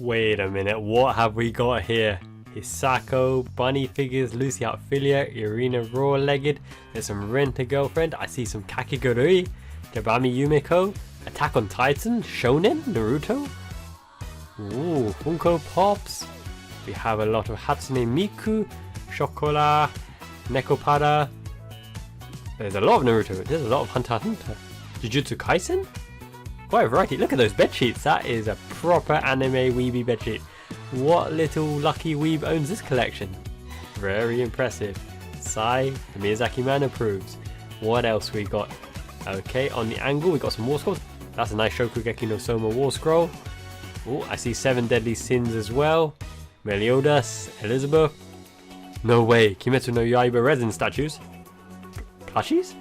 Wait a minute, what have we got here? Hisako, Bunny figures, Lucy Outfilia, Irina Raw-Legged, there's some Rent-A-Girlfriend, I see some Kakegurui, Jabami Yumeko, Attack on Titan, Shonen, Naruto. Ooh, Funko Pops. We have a lot of Hatsune Miku, Shokola, Nekopada. There's a lot of Naruto, there's a lot of Hunter x Hunter. Jujutsu Kaisen? Quite a variety. Look at those bedsheets. That is a proper anime weeby bedsheet. What little lucky weeb owns this collection? Very impressive. Sai, the Miyazaki man approves. What else we got? Okay, on the angle we got some Wallscrolls. That's a nice Shokugeki no Soma Wallscroll. Oh, I see 7 Deadly Sins as well. Meliodas, Elizabeth. No way, Kimetsu no Yaiba resin statues. Plushies?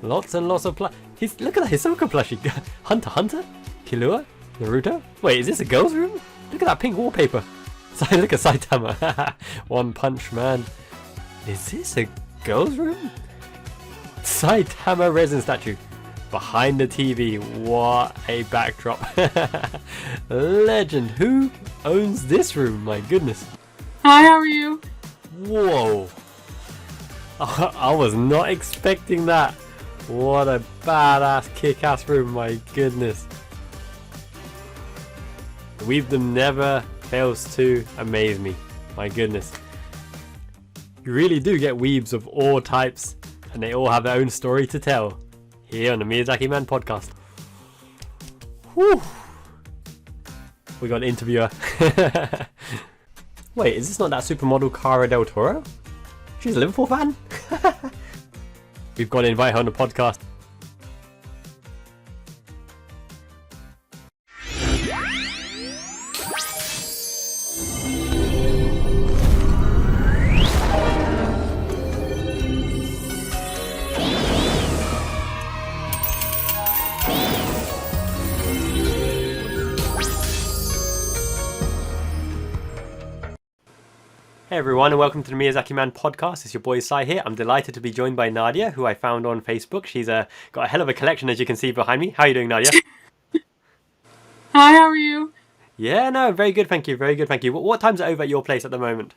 Lots and lots of look at that Hisoka plushie. Hunter x Hunter? Killua? Naruto? Wait, is this a girl's room? Look at that pink wallpaper. Look at Saitama. One Punch Man. Is this a girl's room? Saitama resin statue. Behind the TV. What a backdrop. Legend. Who owns this room? My goodness. Hi, how are you? Whoa. I was not expecting that. What a badass kick-ass room, my goodness. The weebdom never fails to amaze me, my goodness. You really do get weebs of all types, and they all have their own story to tell, here on the Miyazaki Man podcast. Whew. We got an interviewer. Wait, is this not that supermodel Cara Del Toro? She's a Liverpool fan? We've got to invite her on the podcast. Hey everyone, and welcome to the Miyazaki Man podcast. It's your boy Sai here. I'm delighted to be joined by Nadya, who I found on Facebook. She's got a hell of a collection, as you can see behind me. How are you doing, Nadya? Hi, how are you? Yeah, no, very good, thank you. Very good, thank you. What time's it over at your place at the moment?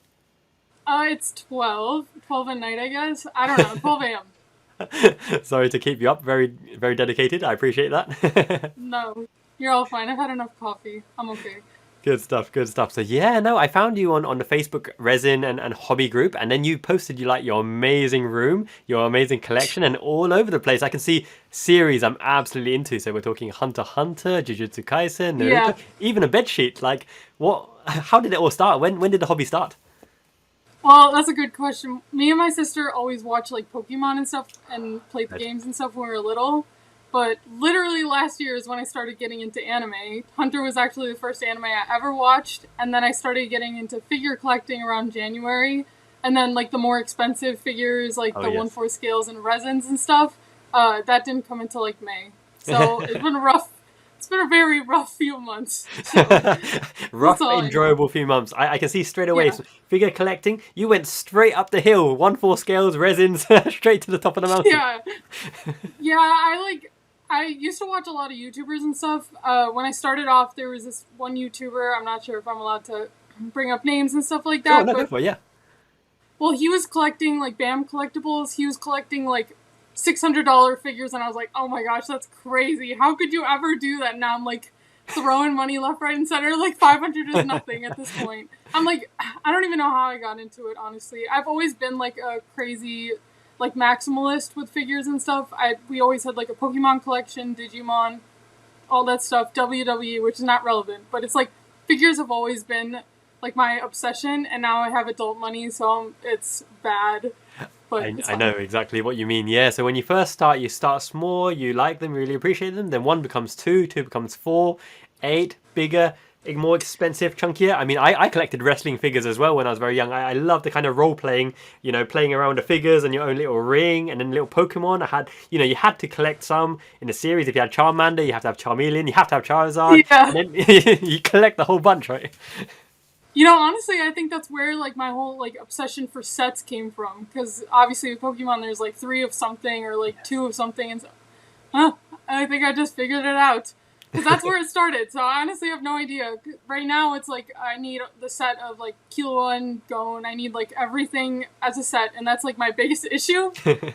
It's 12 at night, I guess. I don't know, 12 a.m. Sorry to keep you up. Very, very dedicated. I appreciate that. No, you're all fine. I've had enough coffee. I'm okay. Good stuff, good stuff. So yeah, no, I found you on the Facebook Resin and hobby group, and then you posted your amazing room, your amazing collection, and all over the place. I can see series I'm absolutely into. So we're talking Hunter x Hunter, Jujutsu Kaisen, Naruto, Yeah. even a bedsheet. Like, what? How did it all start? When did the hobby start? Well, that's a good question. Me and my sister always watch like Pokemon and stuff and played the games and stuff when we were little. But literally last year is when I started getting into anime. Hunter was actually the first anime I ever watched. And then I started getting into figure collecting around January. And then like the more expensive figures, like the 1/4 scales and resins and stuff, that didn't come until like May. So it's been rough. It's been a very rough few months. So, rough, enjoyable few months. I can see straight away. Yeah. So figure collecting, you went straight up the hill. 1/4 scales, resins, straight to the top of the mountain. Yeah. Yeah, I used to watch a lot of YouTubers and stuff. When I started off, there was this one YouTuber, I'm not sure if I'm allowed to bring up names and stuff like that. Oh, no, go for it, yeah. Well, he was collecting, like, BAM collectibles. He was collecting, like, $600 figures, and I was like, oh my gosh, that's crazy. How could you ever do that? Now I'm, like, throwing money left, right, and center. Like, 500 is nothing at this point. I'm like, I don't even know how I got into it, honestly. I've always been, like, a crazy, like, maximalist with figures and stuff. We always had, like, a Pokemon collection, Digimon, all that stuff, WWE, which is not relevant. But it's, like, figures have always been, like, my obsession, and now I have adult money, so it's bad. But I know exactly what you mean. Yeah, so when you first start, you start small, you like them, really appreciate them, then 1 becomes 2, 2 becomes 4, 8, bigger, more expensive, chunkier. I mean, I collected wrestling figures as well when I was very young. I love the kind of role-playing, playing around the figures and your own little ring and then little Pokemon. I had, you had to collect some in the series. If you had Charmander, you have to have Charmeleon, you have to have Charizard, Yeah. and then you collect the whole bunch, right? Honestly, I think that's where, like, my whole, like, obsession for sets came from. Because, obviously, with Pokemon, there's, like, 3 of something or, like, 2 of something. And so, I think I just figured it out. Because that's where it started. So I honestly have no idea. Right now, it's like I need the set of like Killua and Gon. I need like everything as a set, and that's like my biggest issue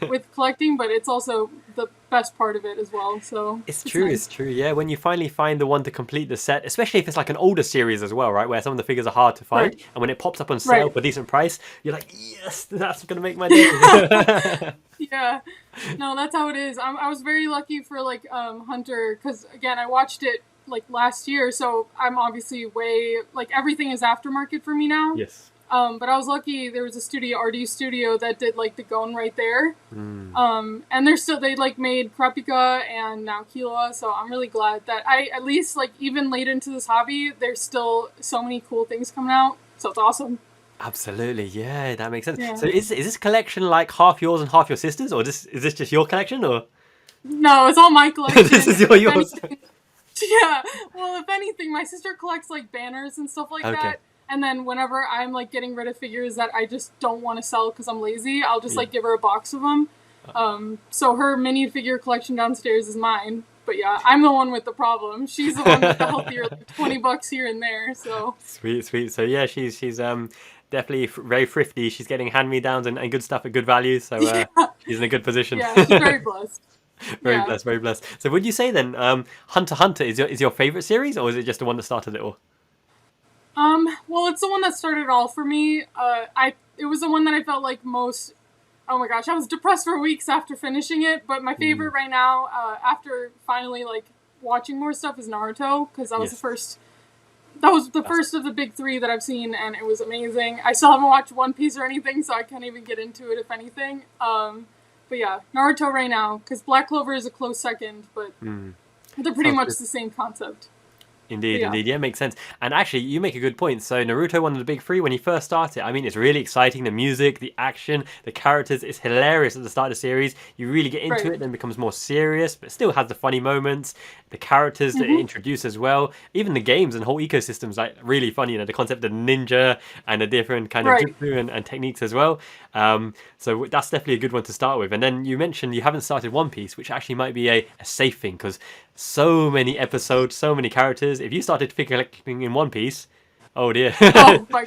with collecting. But it's also the best part of it as well. So It's true, nice. it's true. Yeah, when you finally find the one to complete the set, especially if it's like an older series as well, right? Where some of the figures are hard to find, Right. and when it pops up on sale Right. for a decent price, you're like, yes, that's gonna make my day. Yeah. No, that's how it is. I was very lucky for like Hunter because again I watched it like last year, so I'm obviously way like everything is aftermarket for me now. Yes. But I was lucky there was a studio, RD Studio, that did like the Gon right there. And they like made Kurapika and now Killua, so I'm really glad that I at least like even late into this hobby, there's still so many cool things coming out. So it's awesome. Absolutely, yeah, that makes sense. Yeah. So is this collection like half yours and half your sister's, or is this just your collection, or No, it's all my collection. this is If yours? anything- yeah. Well, if anything, my sister collects like banners and stuff like Okay. that. And then whenever I'm like getting rid of figures that I just don't want to sell because I'm lazy, I'll just like give her a box of them. So her minifigure collection downstairs is mine. But yeah, I'm the one with the problem. She's the one with the healthier like $20 here and there. So Sweet, sweet. So yeah, she's definitely very thrifty. She's getting hand-me-downs and good stuff at good value. So she's in a good position. yeah, she's very blessed. Very Yeah. blessed, very blessed. So would you say then, Hunter x Hunter is your favorite series, or is it just the one that started it all? Well, it's the one that started it all for me. It was the one that I felt like most. Oh my gosh, I was depressed for weeks after finishing it. But my favorite right now, after finally like watching more stuff, is Naruto because that was the Yes. first. That was the first of the big three that I've seen, and it was amazing. I still haven't watched One Piece or anything, so I can't even get into it, if anything. But yeah, Naruto right now, because Black Clover is a close second, but they're pretty Sounds much good. the same concept. Indeed, Yeah. indeed. Yeah, makes sense. And actually, you make a good point. So Naruto, one of the big three, when he first started, I mean, it's really exciting. The music, the action, the characters, it's hilarious at the start of the series. You really get into Right. it, then it becomes more serious, but still has the funny moments. The characters that it introduce as well. Even the games and whole ecosystems, like really funny. You know, the concept of ninja and the different kind of Right. jutsu and techniques as well. So that's definitely a good one to start with. And then you mentioned you haven't started One Piece, which actually might be a safe thing because so many episodes, so many characters. If you started figure collecting in One Piece, oh dear. Oh my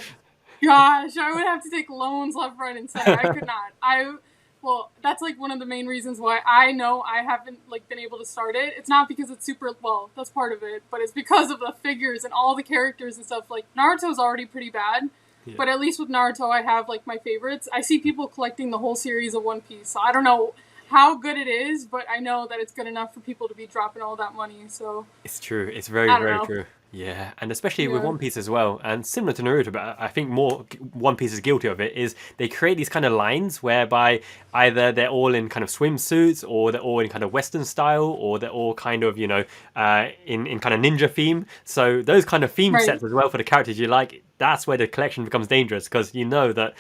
gosh, I would have to take loans left, right, and center. I could not. Well, that's like one of the main reasons why I know I haven't like been able to start it. It's not because it's super well, that's part of it, but it's because of the figures and all the characters and stuff. Like Naruto's already pretty bad, but at least with Naruto, I have like my favorites. I see people collecting the whole series of One Piece, so I don't know how good it is, but I know that it's good enough for people to be dropping all that money. So It's true. It's very, I don't very know. true. Yeah, and especially with Yeah. One Piece as well, and similar to Naruto, but I think more One Piece is guilty of it, is they create these kind of lines whereby either they're all in kind of swimsuits, or they're all in kind of Western style, or they're all kind of, in kind of ninja theme. So those kind of theme Right. sets as well for the characters you like, that's where the collection becomes dangerous, because you know that,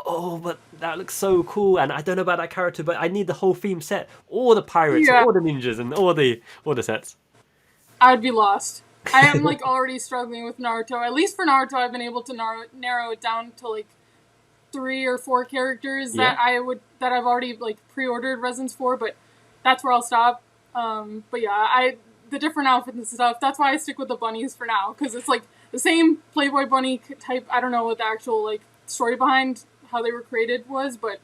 oh, but that looks so cool, and I don't know about that character, but I need the whole theme set, all the pirates, Yeah. all the ninjas, and all the sets. I'd be lost. I am like already struggling with Naruto. At least for Naruto, I've been able to narrow it down to like 3 or 4 characters that I've already like pre-ordered resins for, but that's where I'll stop. But yeah, the different outfits and stuff. That's why I stick with the bunnies for now, because it's like the same Playboy bunny type. I don't know what the actual like story behind how they were created was, but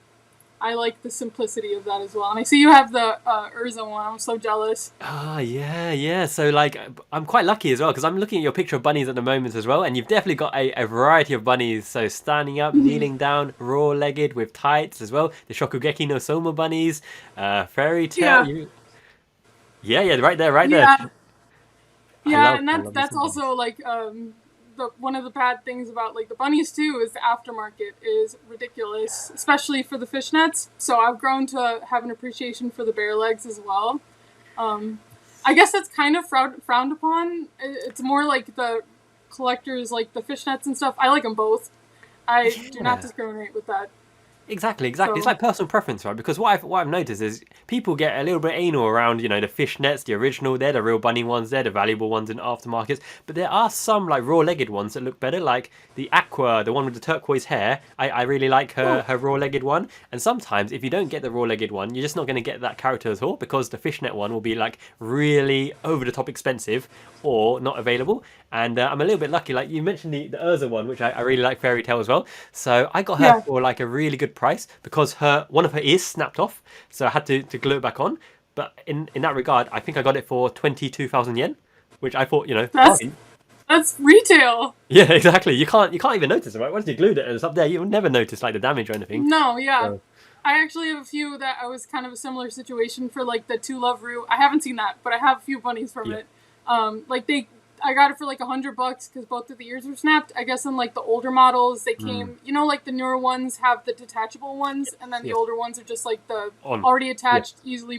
I like the simplicity of that as well. And I see you have the Urza one. I'm so jealous. Ah, yeah. So, like, I'm quite lucky as well because I'm looking at your picture of bunnies at the moment as well, and you've definitely got a variety of bunnies. So, standing up, kneeling down, raw-legged with tights as well. The Shokugeki no Soma bunnies, fairy tale. Yeah, right there. Yeah, I and love that's these also like one of the bad things about like the bunnies too is the aftermarket is ridiculous, especially for the fishnets. So I've grown to have an appreciation for the bare legs as well. I guess that's kind of frowned upon. It's more like the collectors like the fishnets and stuff. I like them both. I do not discriminate with that. Exactly. It's So like personal preference, right? Because what I've noticed is people get a little bit anal around, the fishnets, the original. They're the real bunny ones. They're the valuable ones in aftermarkets. But there are some like raw-legged ones that look better, like the Aqua, the one with the turquoise hair. I really like her raw-legged one. And sometimes if you don't get the raw-legged one, you're just not going to get that character at all because the fishnet one will be like really over the top expensive or not available. And I'm a little bit lucky. Like you mentioned the Urza one, which I really like Fairy Tale as well. So I got her yeah, for like a really good price because one of her ears snapped off, so I had to glue it back on. But in that regard, I think I got it for 22,000 yen, which I thought that's fine. that's retail. Yeah, exactly. You can't even notice it, right? Once you glued it and it's up there, you'll never notice like the damage or anything. No, yeah. So, I actually have a few that I was kind of a similar situation for, like the Two Love route. I haven't seen that, but I have a few bunnies from yeah. it. I got it for like $100 because both of the ears were snapped. I guess in like the older models, they came, like the newer ones have the detachable ones, and then the Yes. older ones are just like the On. already attached, easily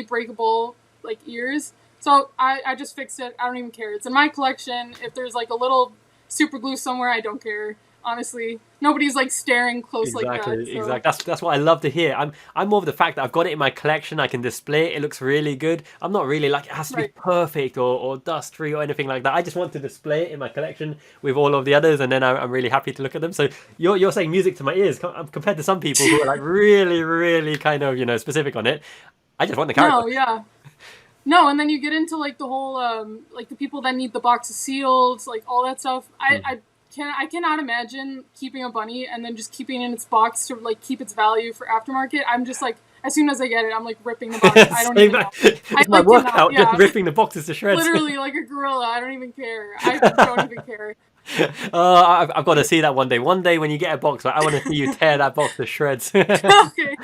breakable like ears. So I just fixed it. I don't even care. It's in my collection. If there's like a little super glue somewhere, I don't care. Honestly, nobody's like staring close like that. Exactly, So. exactly. That's what I love to hear. I'm more of the fact that I've got it in my collection. I can display it. It looks really good. I'm not really like it has to be Right. perfect or dust free or anything like that. I just want to display it in my collection with all of the others, and then I'm really happy to look at them. So you're saying music to my ears compared to some people who are like really, really kind of specific on it. I just want the character. No, yeah. No, and then you get into like the whole like the people that need the boxes sealed, like all that stuff. I cannot imagine keeping a bunny and then just keeping it in its box to like keep its value for aftermarket. I'm just like as soon as I get it, I'm like ripping the box. I don't even know. It's my workout, just ripping the boxes to shreds. Literally like a gorilla. I don't even care. I don't even care. I've got to see that one day. One day when you get a box, like, I want to see you tear that box to shreds. Okay.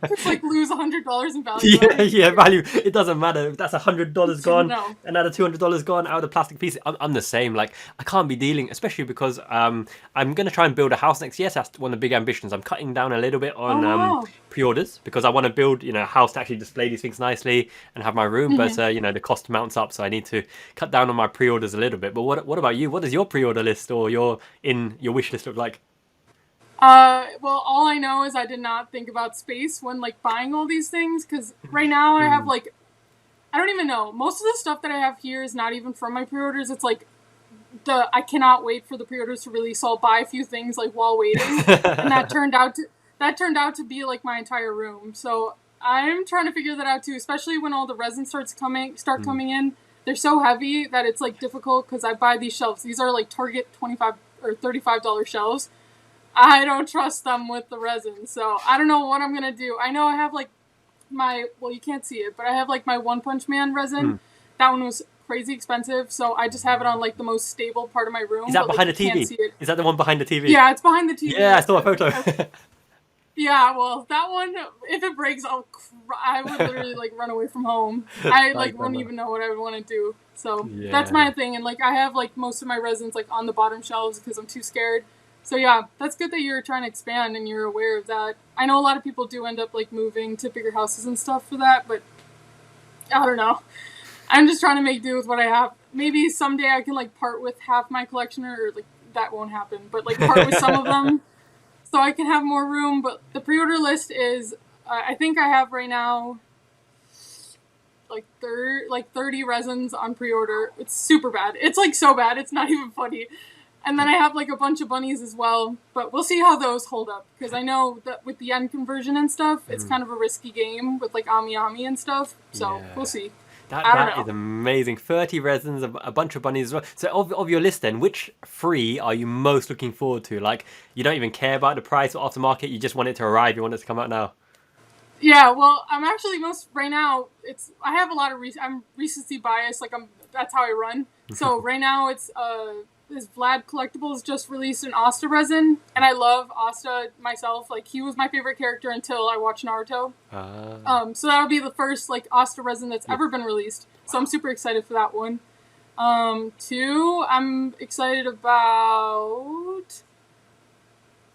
Just like lose $100 in value. Yeah, value. It doesn't matter. If that's $100 gone, No. another $200 gone out of the plastic piece. I'm the same. Like I can't be dealing, especially because I'm gonna try and build a house next year. So that's one of the big ambitions. I'm cutting down a little bit on wow. pre-orders because I want to build a house to actually display these things nicely and have my room. But the cost mounts up, so I need to cut down on my pre-orders a little bit. But what about you? What does your pre-order list or your wish list look like? Well, all I know is I did not think about space when like buying all these things because right now I have like I don't even know. Most of the stuff that I have here is not even from my pre-orders. It's like I cannot wait for the pre-orders to release. So I'll buy a few things like while waiting, and that turned out to be like my entire room. So I'm trying to figure that out too, especially when all the resin start coming in. They're so heavy that it's like difficult because I buy these shelves. These are like Target $25 or $35 shelves. I don't trust them with the resin, so I don't know what I'm gonna do. I know I have like you can't see it, but I have like my One Punch Man resin. That one was crazy expensive, so I just have it on like the most stable part of my room. Is that but, behind like, the you TV? can't see it. Is that the one behind the TV? Yeah, it's behind the TV. Yeah, I saw a photo. Yeah, well, that one, if it breaks, I would literally like run away from home. I like wouldn't even know what I would want to do. So that's my thing, and like I have like most of my resins like on the bottom shelves because I'm too scared. So yeah, that's good that you're trying to expand and you're aware of that. I know a lot of people do end up like moving to bigger houses and stuff for that, but I don't know. I'm just trying to make do with what I have. Maybe someday I can like part with half my collection, or like that won't happen, but like part with some of them so I can have more room. But the pre-order list is, I think I have right now like 30 resins on pre-order. It's super bad. It's like so bad. It's not even funny. And then I have like a bunch of bunnies as well, but we'll see how those hold up because I know that with the yen conversion and stuff, it's kind of a risky game with like Ami and stuff. So we'll see. That is amazing. 30 resins, a bunch of bunnies as well. So of your list then, which free are you most looking forward to? Like you don't even care about the price or aftermarket, you just want it to arrive, you want it to come out now. Yeah, well, I'm actually right now, I have a lot of, I'm recency biased, like that's how I run. So right now it's, this Vlad Collectibles just released an Asta resin, and I love Asta myself. Like, he was my favorite character until I watched Naruto. So that'll be the first, like, Asta resin that's ever been released. So I'm super excited for that one. Two, I'm excited about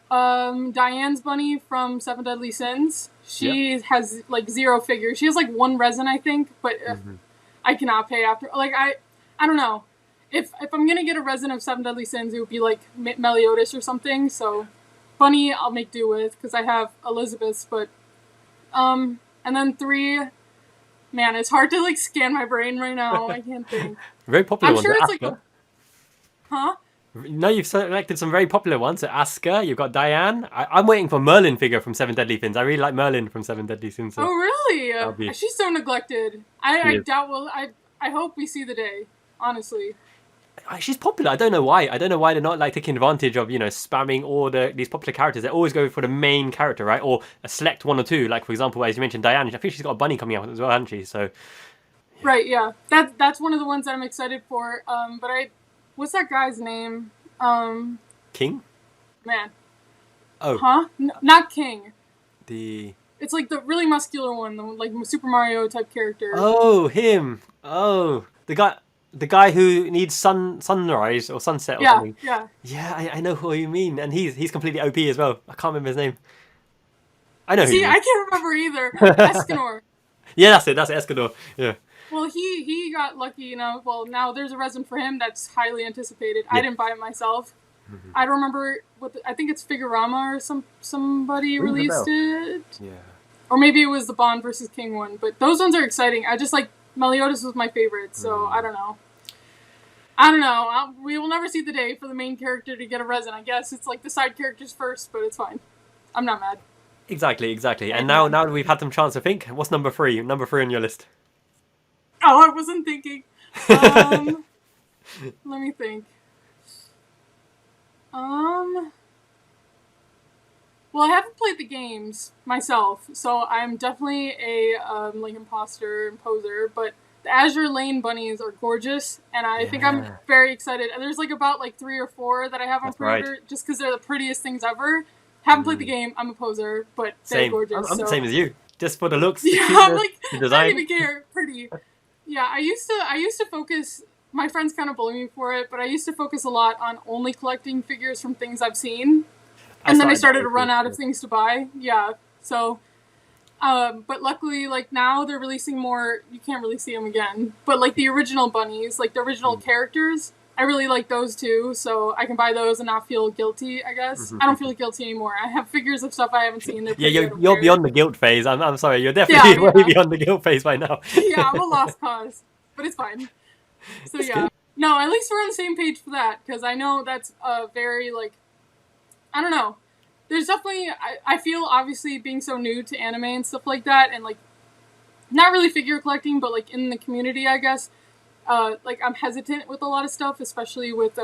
Diane's bunny from Seven Deadly Sins. She has, like, 0 figures. She has, like, 1 resin, I think, but I cannot pay after. Like, I don't know. If I'm gonna get a resin of Seven Deadly Sins, it would be like Meliodas or something. So Bunny I'll make do with because I have Elizabeth's, but and then 3. Man, it's hard to like scan my brain right now. I can't think. Very popular I'm ones. sure are it's like Asuka. huh? No, you've selected some very popular ones. So Asuka, you've got Diane. I'm waiting for Merlin figure from Seven Deadly Sins. I really like Merlin from Seven Deadly Sins. So Oh really? that'll be. She's so neglected. She I is. doubt we'll. I hope we see the day. Honestly. She's popular. I don't know why. I don't know why they're not like taking advantage of spamming all these popular characters. They always go for the main character, right? Or a select 1 or 2. Like for example, as you mentioned, Diane. I think she's got a bunny coming out as well, hasn't she? So Right. Yeah. That's one of the ones that I'm excited for. But what's that guy's name? King. Man. Oh. Huh? Not King. The. It's like the really muscular one, the like Super Mario type character. Oh, him. Oh, the guy who needs sunrise or sunset or something. Yeah. Yeah, I know who you mean, and he's completely OP as well. I can't remember his name. I know who See, you mean. I can't remember either. Escanor. Yeah, that's it. That's Escador. Yeah. Well, he got lucky, Well, now there's a resin for him that's highly anticipated. Yeah. I didn't buy it myself. I don't remember I think it's Figurama or somebody Rings a released bell. it. Yeah. Or maybe it was the Bond versus King one. But those ones are exciting. I just like Meliodas was my favorite, so I don't know. We will never see the day for the main character to get a resin. I guess it's like the side characters first, but it's fine. I'm not mad. Exactly. And now that we've had some chance to think, what's number 3? Number 3 on your list. Oh, I wasn't thinking. Let me think. Well, I haven't played the games myself, so I'm definitely a like imposter, but the Azure Lane bunnies are gorgeous, and I think I'm very excited. And there's like about like 3 or 4 that I have on pre-order just because they're the prettiest things ever. Haven't played the game. I'm a poser, but they're Same. gorgeous. I'm the same as you. Just for the looks. Yeah, the I'm like the I design. don't even care. Pretty. Yeah, I used to focus. My friends kind of bully me for it, but I used to focus a lot on only collecting figures from things I've seen. And then I started to run out of things to buy. Yeah. So, but luckily, like now they're releasing more. You can't really see them again. But like the original bunnies, like the original characters, I really like those too. So I can buy those and not feel guilty, I guess. I don't feel guilty anymore. I have figures of stuff I haven't seen. They're you're beyond the guilt phase. I'm sorry. You're definitely way beyond the guilt phase by now. Yeah, I'm a lost cause. But it's fine. So yeah. Good. No, at least we're on the same page for that. Because I know that's a very like... I don't know. There's definitely, I feel obviously being so new to anime and stuff like that, and like, not really figure collecting, but like in the community, I guess, like I'm hesitant with a lot of stuff, especially with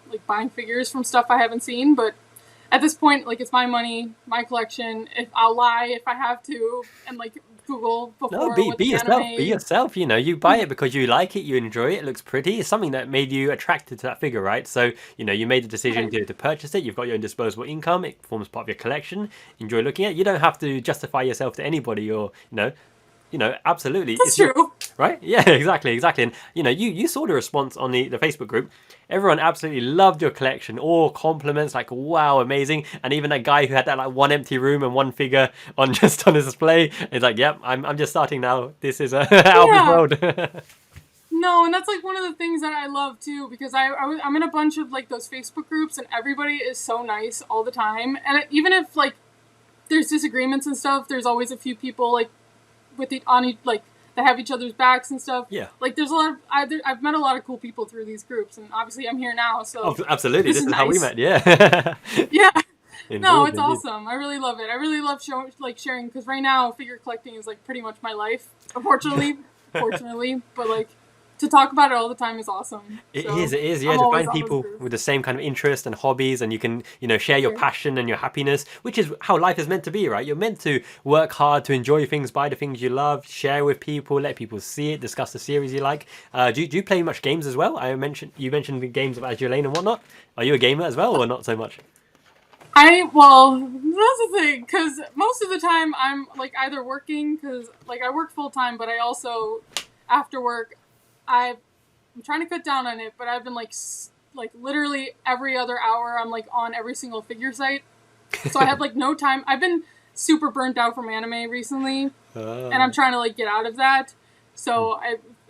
like buying figures from stuff I haven't seen, but at this point, like it's my money, my collection, I'll lie if I have to, and like Google before. No, be yourself. Be yourself. You buy it because you like it, you enjoy it. It looks pretty. It's something that made you attracted to that figure, right? So you made the decision to purchase it. You've got your own disposable income. It forms part of your collection. Enjoy looking at it. You don't have to justify yourself to anybody, or absolutely. That's true. Right? Yeah, exactly. And you saw the response on the Facebook group. Everyone absolutely loved your collection. All compliments, like wow, amazing. And even that guy who had that like one empty room and one figure on his display is like, yep, I'm just starting now. This is Alvin's world. No, and that's like one of the things that I love too, because I'm in a bunch of like those Facebook groups, and everybody is so nice all the time. And even if like there's disagreements and stuff, there's always a few people like that have each other's backs and stuff. Yeah. Like there's a lot of I've met a lot of cool people through these groups, and obviously I'm here now, so absolutely. This is nice. How we met. Yeah. Yeah. No, it's awesome. I really love it. I really love sharing, because right now figure collecting is like pretty much my life. Unfortunately, fortunately, but like to talk about it all the time is awesome. It is. Yeah, to find people with the same kind of interest and hobbies, and you can, share your passion and your happiness, which is how life is meant to be, right? You're meant to work hard to enjoy things, buy the things you love, share with people, let people see it, discuss the series you like. Do you play much games as well? You mentioned the games of Azure Lane and whatnot. Are you a gamer as well, or not so much? Well, that's the thing, because most of the time I'm like either working, because like I work full time, but I also after work I'm trying to cut down on it, but I've been like literally every other hour I'm like on every single figure site, so I have like no time. I've been super burnt out from anime recently, and I'm trying to like get out of that. So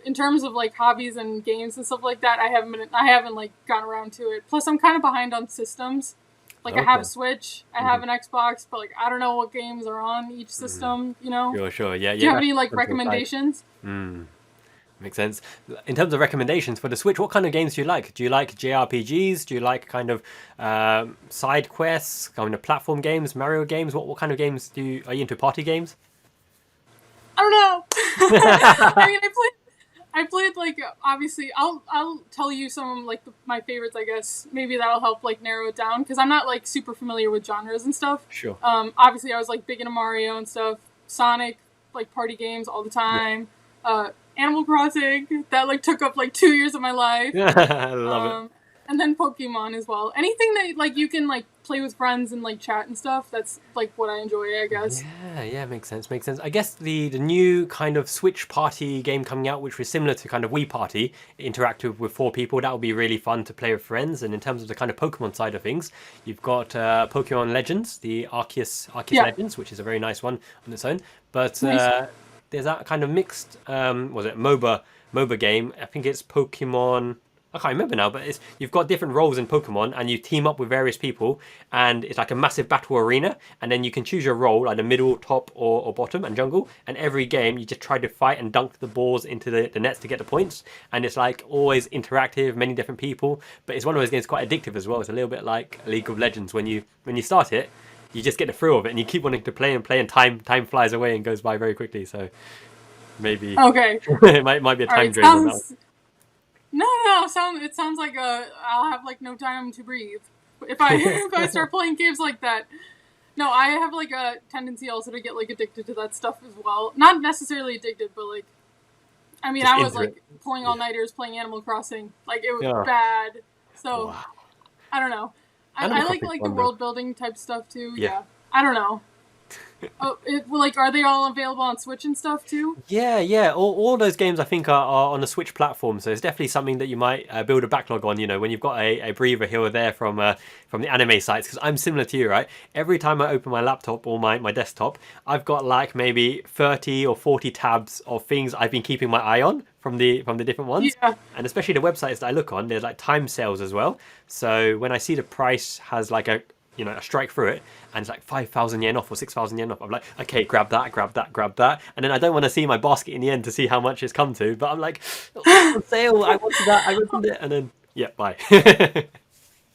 in terms of like hobbies and games and stuff like that, I haven't like gotten around to it. Plus I'm kind of behind on systems. Like I have a Switch, I have an Xbox, but like I don't know what games are on each system. You know. Sure. Yeah. Do you have any like recommendations? Makes sense. In terms of recommendations for the Switch, what kind of games do you like? Do you like JRPGs? Do you like kind of side quests, kind of platform games, Mario games? What kind of games are you into? Party games? I don't know. I mean, I played like obviously. I'll tell you some of like my favorites. I guess maybe that'll help like narrow it down because I'm not like super familiar with genres and stuff. Sure. Obviously I was like big into Mario and stuff. Sonic, like party games all the time. Yeah. Animal Crossing, that like took up like 2 years of my life. I love it. And then Pokemon as well. Anything that like you can like play with friends and like chat and stuff, that's like what I enjoy, I guess. Yeah, makes sense. I guess the new kind of Switch party game coming out, which was similar to kind of Wii Party, interactive with 4 people, that would be really fun to play with friends. And in terms of the kind of Pokemon side of things, you've got Pokemon Legends, the Arceus Legends, which is a very nice one on its own. But nice. There's that kind of mixed, MOBA game. I think it's Pokemon. I can't remember now, but you've got different roles in Pokemon, and you team up with various people, and it's like a massive battle arena. And then you can choose your role, like the middle, top, or bottom, and jungle. And every game, you just try to fight and dunk the balls into the nets to get the points. And it's like always interactive, many different people. But it's one of those games quite addictive as well. It's a little bit like League of Legends when you start it. You just get the thrill of it, and you keep wanting to play, and time flies away and goes by very quickly. So maybe it might be a time drain. No. It sounds like I'll have like no time to breathe if I start playing games like that. No, I have like a tendency also to get like addicted to that stuff as well. Not necessarily addicted, but like, I mean, I was like pulling all nighters playing Animal Crossing. Like it was bad. So I don't know. I like the world building type stuff too. Yeah. I don't know. Are they all available on Switch and stuff too? Yeah. All those games I think are on the Switch platform, so it's definitely something that you might build a backlog on. You know, when you've got a breather here or there from the anime sites, because I'm similar to you, right? Every time I open my laptop or my desktop, I've got like maybe 30 or 40 tabs of things I've been keeping my eye on from the different ones. Yeah. And especially the websites that I look on, there's like time sales as well. So when I see the price has like a strike through it, and it's like 5,000 yen off or 6,000 yen off. I'm like, okay, grab that. And then I don't want to see my basket in the end to see how much it's come to, but I'm like, on sale, I wanted that, I wanted it, and then, bye.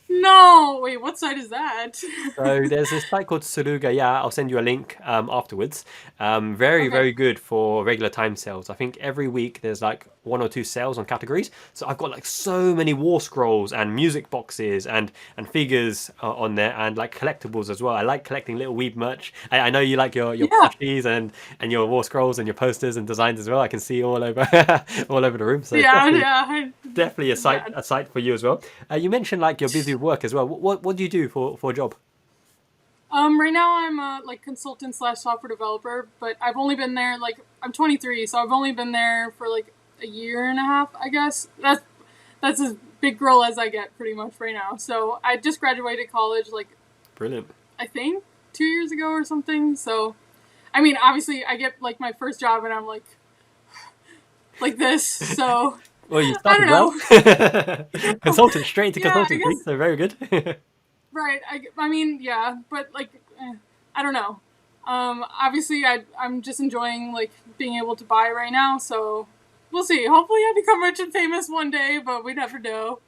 No, wait, what site is that? So there's this site called Suruga. I'll send you a link afterwards. Very good for regular time sales. I think every week there's like 1 or 2 sales on categories. So I've got like so many Wallscrolls and music boxes and figures on there, and like collectibles as well. I like collecting little weeb merch. I know you like your plushies and your Wallscrolls and your posters and designs as well. I can see all over all over the room. So definitely a site for you as well. You mentioned like you're busy with work as well. What do you do for a job? Right now I'm a like consultant / software developer, but I've only been there like I'm 23, so I've only been there for like a year and a half, I guess. That's as big girl as I get pretty much right now. So I just graduated college like brilliant. I think 2 years ago or something. So I mean, obviously I get like my first job and I'm like this. So well, you started well. Consultant straight into consultancy, so very good. Right. I mean, yeah, but like, I don't know. Obviously, I'm just enjoying like being able to buy right now, so we'll see. Hopefully, I become rich and famous one day, but we never know.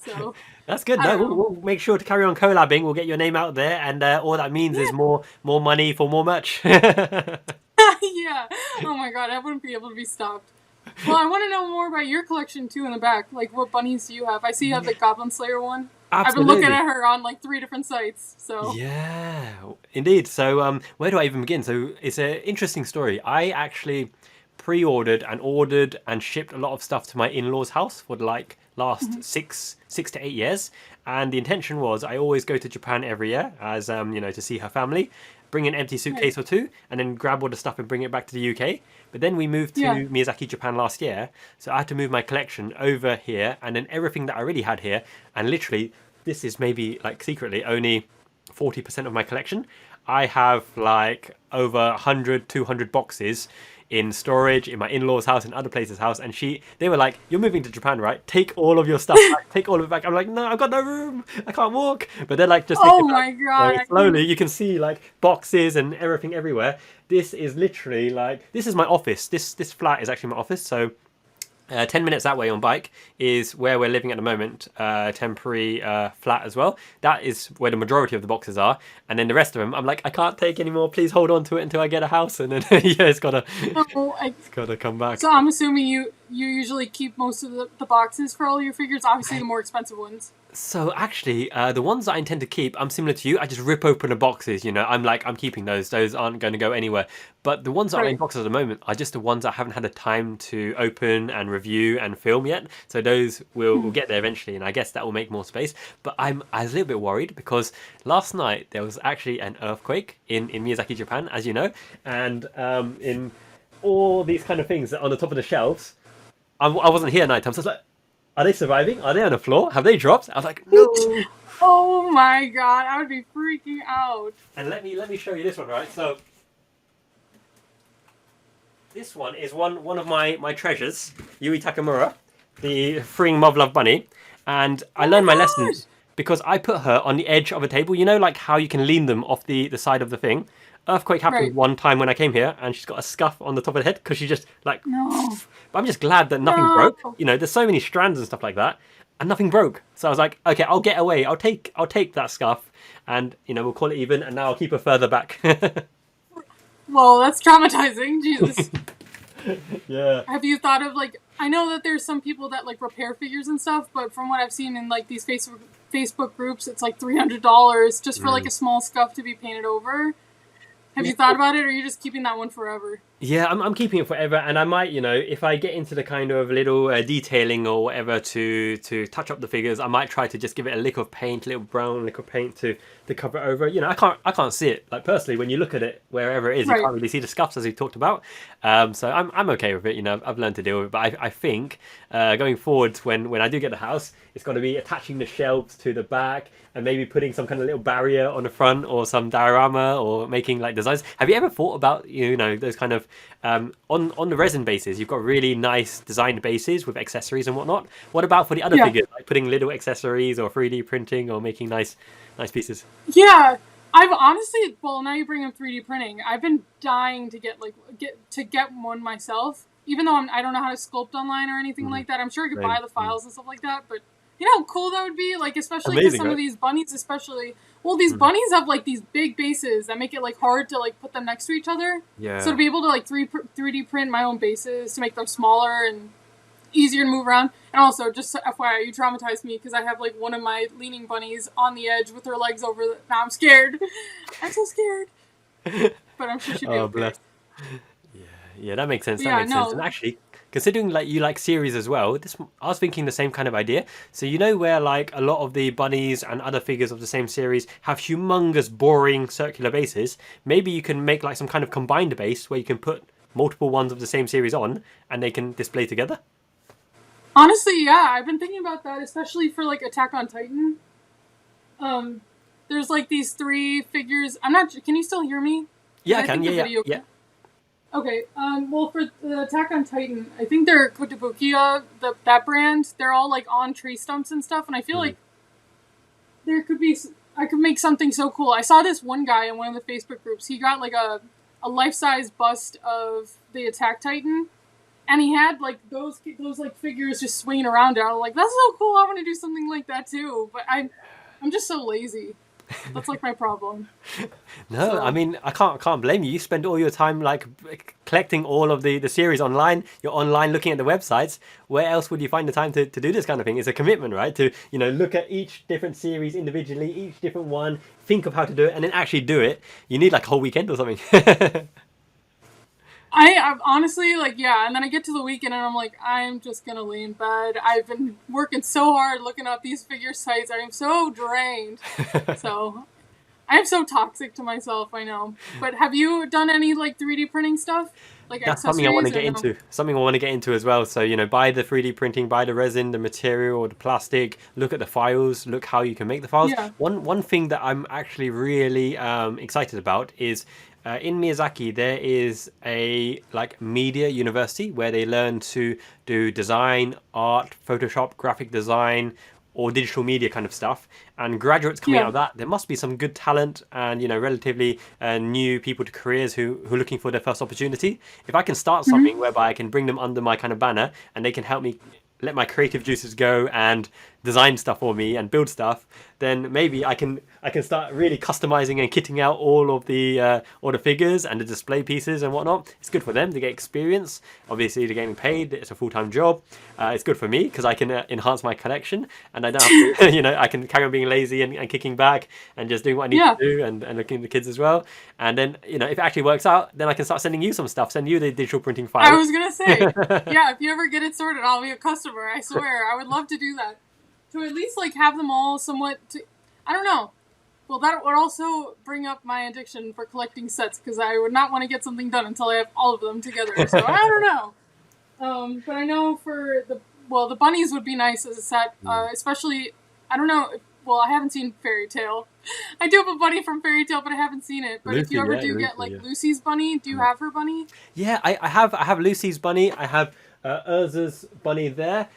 So that's good. No, we'll make sure to carry on collabing. We'll get your name out there, and all that means is more money for more merch. Yeah. Oh my god, I wouldn't be able to be stopped. Well, I want to know more about your collection too in the back. Like, what bunnies do you have? I see you have the Goblin Slayer one. Absolutely. I've been looking at her on like 3 different sites. So yeah, indeed. So where do I even begin? So it's an interesting story. I actually pre-ordered and ordered and shipped a lot of stuff to my in-laws' house for the like last 6 to 8 years. And the intention was I always go to Japan every year as to see her family, bring an empty suitcase or 2, and then grab all the stuff and bring it back to the UK. But then we moved to Miyazaki, Japan last year, so I had to move my collection over here, and then everything that I already had here, and literally, this is maybe like secretly only 40% of my collection. I have like over 100, 200 boxes in storage in my in-laws' house and other places' house, and they were like, "You're moving to Japan, right? Take all of your stuff back. Take all of it back." I'm like, "No, I've got no room. I can't walk." But they're like, "Just take Oh it back." my god. So slowly, you can see like boxes and everything everywhere. This is literally like, this is my office. This flat is actually my office. So 10 minutes that way on bike is where we're living at the moment, temporary flat as well. That is where the majority of the boxes are. And then the rest of them, I'm like, I can't take anymore. Please hold on to it until I get a house. And then, yeah, it's got to come back. So I'm assuming you usually keep most of the boxes for all your figures, obviously the more expensive ones. So actually, the ones that I intend to keep, I'm similar to you. I just rip open the boxes, I'm like, I'm keeping those. Those aren't going to go anywhere. But the ones that are in boxes at the moment are just the ones I haven't had the time to open and review and film yet. So those will get there eventually, and I guess that will make more space. But I was a little bit worried because last night there was actually an earthquake in Miyazaki, Japan, as you know, and in all these kind of things that are on the top of the shelves. I wasn't here at night time, so I was like, are they surviving? Are they on the floor? Have they dropped? I was like, no. Oh my god, I would be freaking out. And let me show you this one, right? So this one is one of my treasures, Yui Takamura, the freeing Mov Love Bunny. And I learned my lesson because I put her on the edge of a table. You know, like how you can lean them off the side of the thing? Earthquake happened one time when I came here, and she's got a scuff on the top of the head because she just like. No. But I'm just glad that nothing broke. There's so many strands and stuff like that, and nothing broke. So I was like, okay, I'll get away. I'll take that scuff, and we'll call it even. And now I'll keep her further back. Well, that's traumatizing. Jesus. Yeah. Have you thought of like? I know that there's some people that like repair figures and stuff, but from what I've seen in like these Facebook groups, it's like $300 just for like a small scuff to be painted over. Have you thought about it, or are you just keeping that one forever? Yeah, I'm keeping it forever, and I might, if I get into the kind of little detailing or whatever to touch up the figures, I might try to just give it a lick of paint, a little brown lick of paint to cover it over. I can't see it. Like personally, when you look at it, wherever it is, you can't really see the scuffs as we talked about. So I'm okay with it. I've learned to deal with it. But I think going forward, when I do get the house, it's got to be attaching the shelves to the back and maybe putting some kind of little barrier on the front or some diorama or making like designs. Have you ever thought about those kind of on the resin bases? You've got really nice designed bases with accessories and whatnot. What about for the other figures, like putting little accessories or 3D printing or making nice pieces? Yeah, I've honestly, well, now you bring up 3D printing. I've been dying to get one myself. Even though I don't know how to sculpt online or anything like that. I'm sure I could buy the files and stuff like that, but you know how cool that would be? Like, especially because some of these bunnies, especially, well, these bunnies have like these big bases that make it like hard to like put them next to each other. Yeah. So to be able to like 3D print my own bases to make them smaller and easier to move around. And also, just FYI, you traumatized me because I have like one of my leaning bunnies on the edge with her legs over. Now I'm scared. I'm so scared. But I'm sure she'll be okay. Bless. Yeah, that makes sense. That makes sense. And actually, considering like you like series as well, I was thinking the same kind of idea. So where like a lot of the bunnies and other figures of the same series have humongous, boring circular bases. Maybe you can make like some kind of combined base where you can put multiple ones of the same series on, and they can display together. Honestly, yeah, I've been thinking about that, especially for like Attack on Titan. There's like these 3 figures. I'm not. Can you still hear me? Yeah, I can. Yeah. Okay, well, for the Attack on Titan, I think they're Kotobukiya, that brand. They're all, like, on tree stumps and stuff, and I feel like I could make something so cool. I saw this one guy in one of the Facebook groups. He got, like, a life-size bust of the Attack Titan, and he had, like, those like, figures just swinging around. I was like, that's so cool, I want to do something like that, too. But I'm just so lazy. That's like my problem. No, I mean, I can't blame you. You spend all your time like collecting all of the series online. You're online looking at the websites. Where else would you find the time to do this kind of thing? It's a commitment, right? To look at each different series individually, each different one, think of how to do it, and then actually do it. You need like a whole weekend or something. I'm honestly like, yeah, and then I get to the weekend and I'm like, I'm just gonna lay in bed. I've been working so hard looking up these figure sites. I am so drained. So I'm so toxic to myself, I know. But have you done any like 3D printing stuff? Like that's something I want to get into. Something I want to get into as well. So buy the 3D printing, buy the resin, the material, or the plastic. Look at the files. Look how you can make the files. Yeah. One thing that I'm actually really excited about is in Miyazaki, there is a like media university where they learn to do design, art, Photoshop, graphic design, or digital media kind of stuff. And graduates coming out Yeah. of that, there must be some good talent and relatively new people to careers who are looking for their first opportunity. If I can start something whereby I can bring them under my kind of banner and they can help me let my creative juices go and design stuff for me and build stuff, then maybe I can start really customizing and kitting out all the figures and the display pieces and whatnot. It's good for them to get experience. Obviously, they're getting paid. It's a full-time job. It's good for me because I can enhance my collection and I don't have to, I can carry on being lazy and kicking back and just doing what I need Yeah. to do and looking at the kids as well. And then, if it actually works out, then I can start sending you some stuff, send you the digital printing I file. was gonna say, yeah, if you ever get it sorted, I'll be a customer. I swear, I would love to do that. To at least like have them all somewhat. I don't know. Well, that would also bring up my addiction for collecting sets because I would not want to get something done until I have all of them together. So I don't know. But I know for the bunnies would be nice as a set, especially. I don't know. Well, I haven't seen Fairy Tale. I do have a bunny from Fairy Tale, but I haven't seen it. But if Lucy, you ever yeah, do Lucy, get like yeah. Lucy's bunny, do you have her bunny? Yeah, I have Lucy's bunny. I have Urza's bunny there.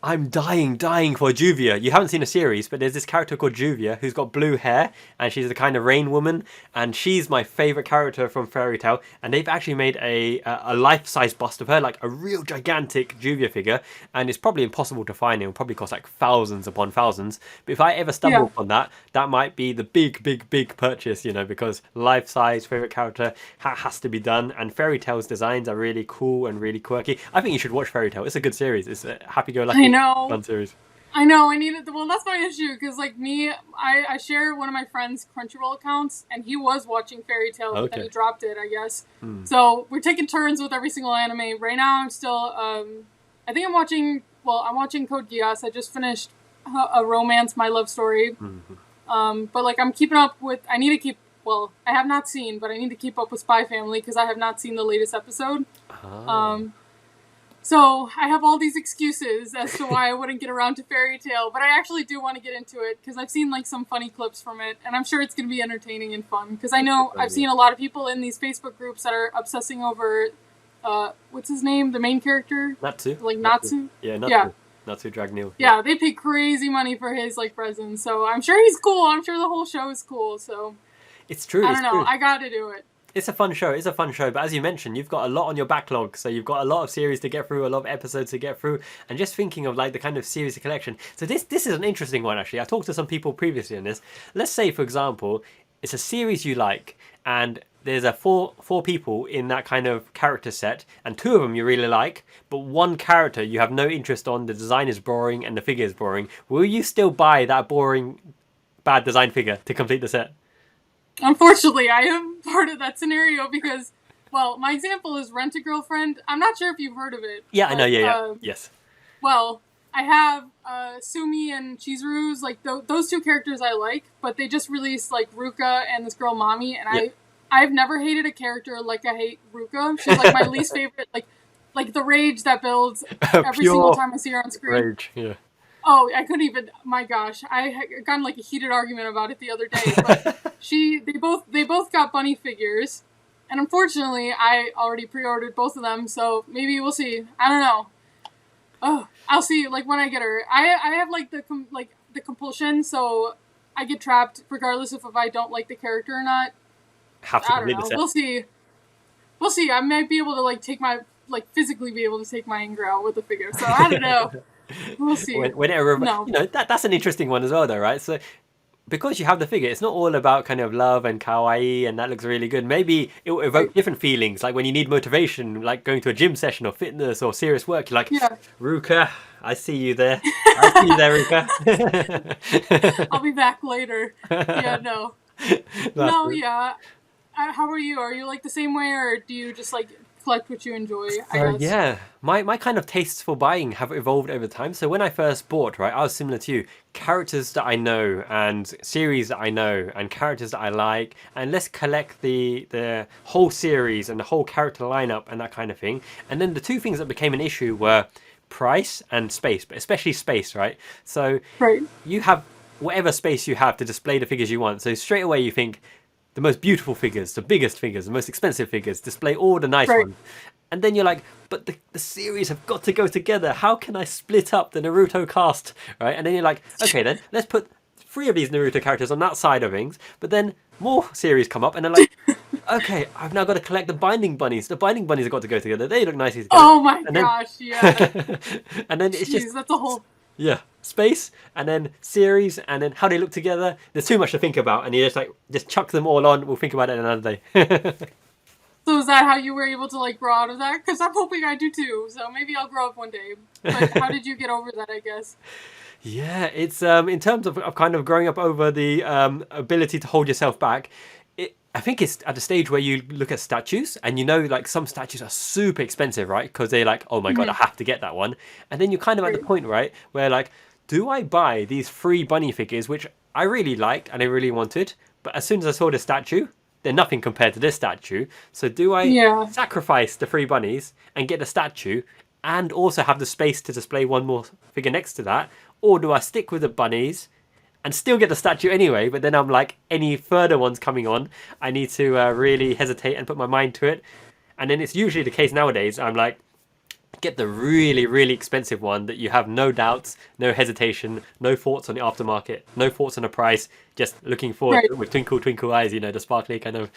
I'm dying for Juvia. You haven't seen a series, but there's this character called Juvia who's got blue hair, and she's the kind of rain woman, and she's my favorite character from Fairy Tale. And they've actually made a life-size bust of her, like a real gigantic Juvia figure, and it's probably impossible to find. It will probably cost like thousands upon thousands. But if I ever stumble upon that, that might be the big purchase, because life-size favorite character has to be done. And Fairy Tale's designs are really cool and really quirky. I think you should watch Fairy Tale. It's a good series. It's a happy-go-lucky I know. fun series. I know, I need it. Well, that's my issue, because, like, I share one of my friend's Crunchyroll accounts, and he was watching Fairy Tale, but then he dropped it, I guess. So, we're taking turns with every single anime. Right now, I'm still, I think I'm watching Code Geass. I just finished a romance, My Love Story. But, like, I'm keeping up with, I have not seen, but I need to keep up with Spy Family, because I have not seen the latest episode. So I have all these excuses as to why I wouldn't get around to Fairy Tale, but I actually do want to get into it because I've seen like some funny clips from it, and I'm sure it's going to be entertaining and fun. Because I know I've seen a lot of people in these Facebook groups that are obsessing over, what's his name, the main character, Natsu. like Natsu. Yeah, Natsu. Yeah. Natsu Dragneel. Yeah, they pay crazy money for his like Resin, so I'm sure he's cool. I'm sure the whole show is cool. So it's true. I don't know. I got to do it. It's a fun show. But as you mentioned, you've got a lot on your backlog. So you've got a lot of series to get through, a lot of episodes to get through, and just thinking of like the kind of series collection. So this is an interesting one actually. I talked to some people previously on this. Let's say, for example, it's a series you like, and there's four people in that kind of character set, and two of them you really like, but one character you have no interest on. The design is boring and the figure is boring. Will you still buy that boring, bad design figure to complete the set? Unfortunately, I am part of that scenario because, well, my example is Rent-A-Girlfriend. I'm not sure if you've heard of it. Yeah, I know, yeah. Yes. Well, I have Sumi and Chizuru's, like, those two characters I like, but they just released, like, Ruka and this girl, Mami, and I've never hated a character like I hate Ruka. She's, like, my least favorite, like the rage that builds every single time I see her on screen. Rage, yeah. Oh, I couldn't even. My gosh, I had gotten like a heated argument about it the other day. But they both got bunny figures, and unfortunately, I already pre-ordered both of them. So maybe we'll see. I don't know. Oh, I'll see. Like when I get her, I have like the compulsion, so I get trapped regardless if I don't like the character or not. Have to I don't know. We'll see. We'll see. I might be able to physically be able to take my anger out with the figure. So I don't know. We'll see. That's an interesting one as well, though, right? So, because you have the figure, it's not all about kind of love and kawaii, and that looks really good. Maybe it will evoke different feelings, like when you need motivation, like going to a gym session or fitness or serious work. You're like, Ruka, I see you there. Ruka. I'll be back later. Yeah, no. Yeah. How are you? Are you like the same way, or do you just like collect what you enjoy, I guess? Yeah, my kind of tastes for buying have evolved over time. So when I first bought, right, I was similar to you. Characters that I know and series that I know and characters that I like, and let's collect the whole series and the whole character lineup and that kind of thing. And then the two things that became an issue were price and space, but especially space, right? So you have whatever space you have to display the figures you want. So straight away you think, the most beautiful figures, the biggest figures, the most expensive figures, display all the nice Right. ones. And then you're like, but the series have got to go together. How can I split up the Naruto cast, right? And then you're like, okay, then let's put 3 of these Naruto characters on that side of things. But then more series come up, and they're like, okay, I've now got to collect the binding bunnies. The binding bunnies have got to go together. They look nicely together. Oh my And then, gosh, yeah. and then it's just Jeez, that's a whole. yeah, space, and then series, and then how they look together. There's too much to think about, and you just like just chuck them all on. We'll think about it another day. So is that how you were able to like grow out of that? Because I'm hoping I do too. So maybe I'll grow up one day. But how did you get over that? I guess. Yeah, it's in terms of kind of growing up over the ability to hold yourself back. I think it's at the stage where you look at statues and you know, like some statues are super expensive, right? Because they're like, oh my god, I have to get that one. And then you're kind of at the point, right, where like, do I buy these 3 bunny figures, which I really liked and I really wanted, but as soon as I saw the statue, they're nothing compared to this statue. So do I sacrifice the 3 bunnies and get the statue and also have the space to display one more figure next to that? Or do I stick with the bunnies and still get the statue anyway, but then I'm like, any further ones coming on, I need to really hesitate and put my mind to it. And then it's usually the case nowadays, I'm like, get the really, really expensive one that you have no doubts, no hesitation, no thoughts on the aftermarket, no thoughts on the price, just looking forward to it with twinkle, twinkle eyes, you know, the sparkly kind of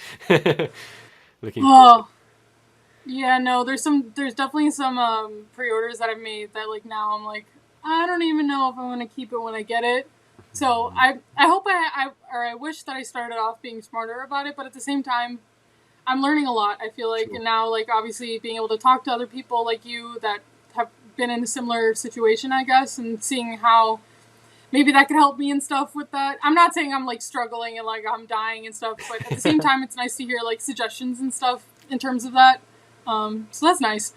looking forward. Yeah, no, there's definitely some pre-orders that I've made that like now I'm like, I don't even know if I want to keep it when I get it. So I hope I wish that I started off being smarter about it, but at the same time, I'm learning a lot. I feel like, and now like obviously being able to talk to other people like you that have been in a similar situation, I guess, and seeing how maybe that could help me and stuff with that. I'm not saying I'm like struggling and like I'm dying and stuff, but at the same time, it's nice to hear like suggestions and stuff in terms of that. So that's nice.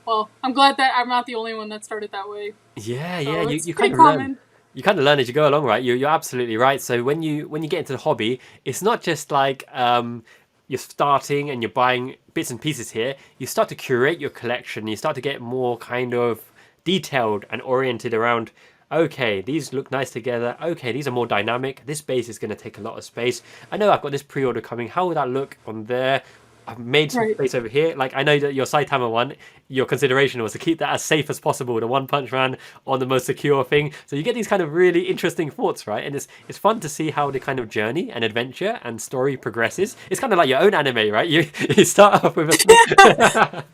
Well, I'm glad that I'm not the only one that started that way. Yeah, So yeah, it's you pretty kind of common. learn. You kind of learn as you go along, right? You're absolutely right. So when you get into the hobby, it's not just like you're starting and you're buying bits and pieces here. You start to curate your collection. You start to get more kind of detailed and oriented around, okay, these look nice together. Okay, these are more dynamic. This base is going to take a lot of space. I know I've got this pre-order coming. How would that look on there? I've made some space over here. Like, I know that your Saitama one, your consideration was to keep that as safe as possible, the One Punch Man on the most secure thing. So you get these kind of really interesting thoughts, right? And it's fun to see how the kind of journey and adventure and story progresses. It's kind of like your own anime, right? You start off with a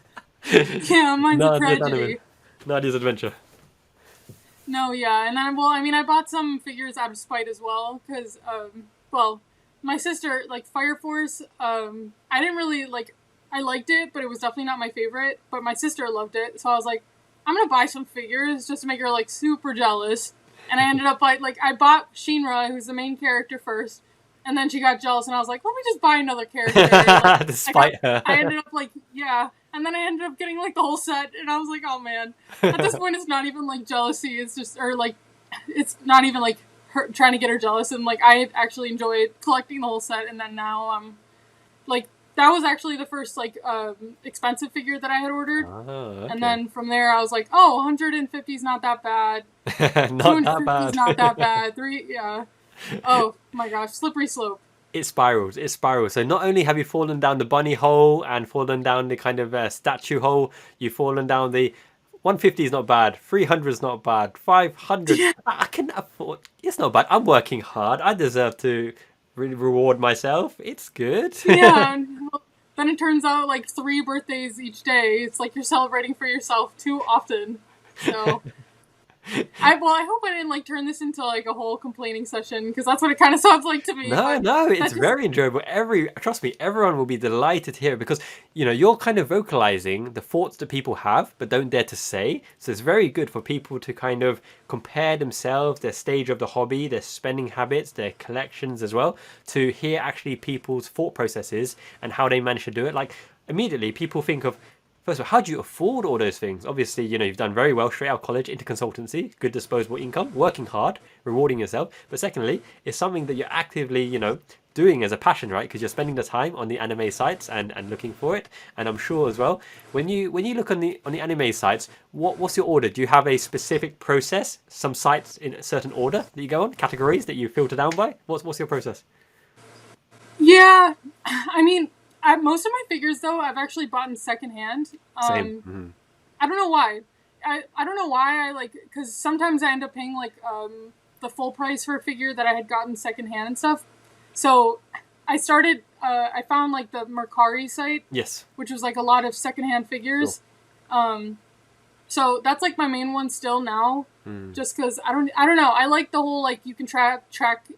Yeah, mine's a Nadia's tragedy. anime. Nadia's adventure. No, yeah, and I bought some figures out of spite as well, because, well, my sister, like, Fire Force, I didn't really, like, I liked it, but it was definitely not my favorite, but my sister loved it, so I was like, I'm gonna buy some figures just to make her, like, super jealous, and I ended up, like, I bought Shinra, who's the main character first, and then she got jealous, and I was like, let me just buy another character. Like, Despite her. I ended up, like, yeah, and then I ended up getting, like, the whole set, and I was like, oh, man. At this point, it's not even, like, jealousy, it's just, or, like, it's not even, like, her trying to get her jealous, and, like, I actually enjoyed collecting the whole set, and then now I'm, like, that was actually the first, like, expensive figure that I had ordered, Okay. and then from there, I was like, oh, 150 is not that bad, Not that 250 bad. is not that bad, yeah. Oh, my gosh, slippery slope. It spirals. It spirals. So not only have you fallen down the bunny hole and fallen down the kind of statue hole, you've fallen down the 150 is not bad. 300 is not bad. 500, I can afford. It's not bad. I'm working hard. I deserve to reward myself. It's good. Yeah, and, well, then it turns out like 3 birthdays each day. It's like you're celebrating for yourself too often. So I hope I didn't like turn this into like a whole complaining session, because that's what it kind of sounds like to me. No, it's very enjoyable. Trust me, everyone will be delighted to hear it, because you're kind of vocalizing the thoughts that people have but don't dare to say. So it's very good for people to kind of compare themselves, their stage of the hobby, their spending habits, their collections as well, to hear actually people's thought processes and how they manage to do it. Like, immediately people think of, first of all, how do you afford all those things? Obviously, you've done very well straight out of college into consultancy, good disposable income, working hard, rewarding yourself. But secondly, it's something that you're actively, doing as a passion, right? Because you're spending the time on the anime sites and looking for it. And I'm sure as well, when you look on the anime sites, what's your order? Do you have a specific process? Some sites in a certain order that you go on, categories that you filter down by? What's your process? Yeah, I mean, most of my figures though I've actually bought in secondhand. Same. Mhm. I don't know why. I don't know why I like, because sometimes I end up paying like the full price for a figure that I had gotten secondhand and stuff. So I started. I found like the Mercari site, Yes. which was like a lot of secondhand Cool. figures. Um, so that's like my main one still now. Just because I don't know. I like the whole like you can track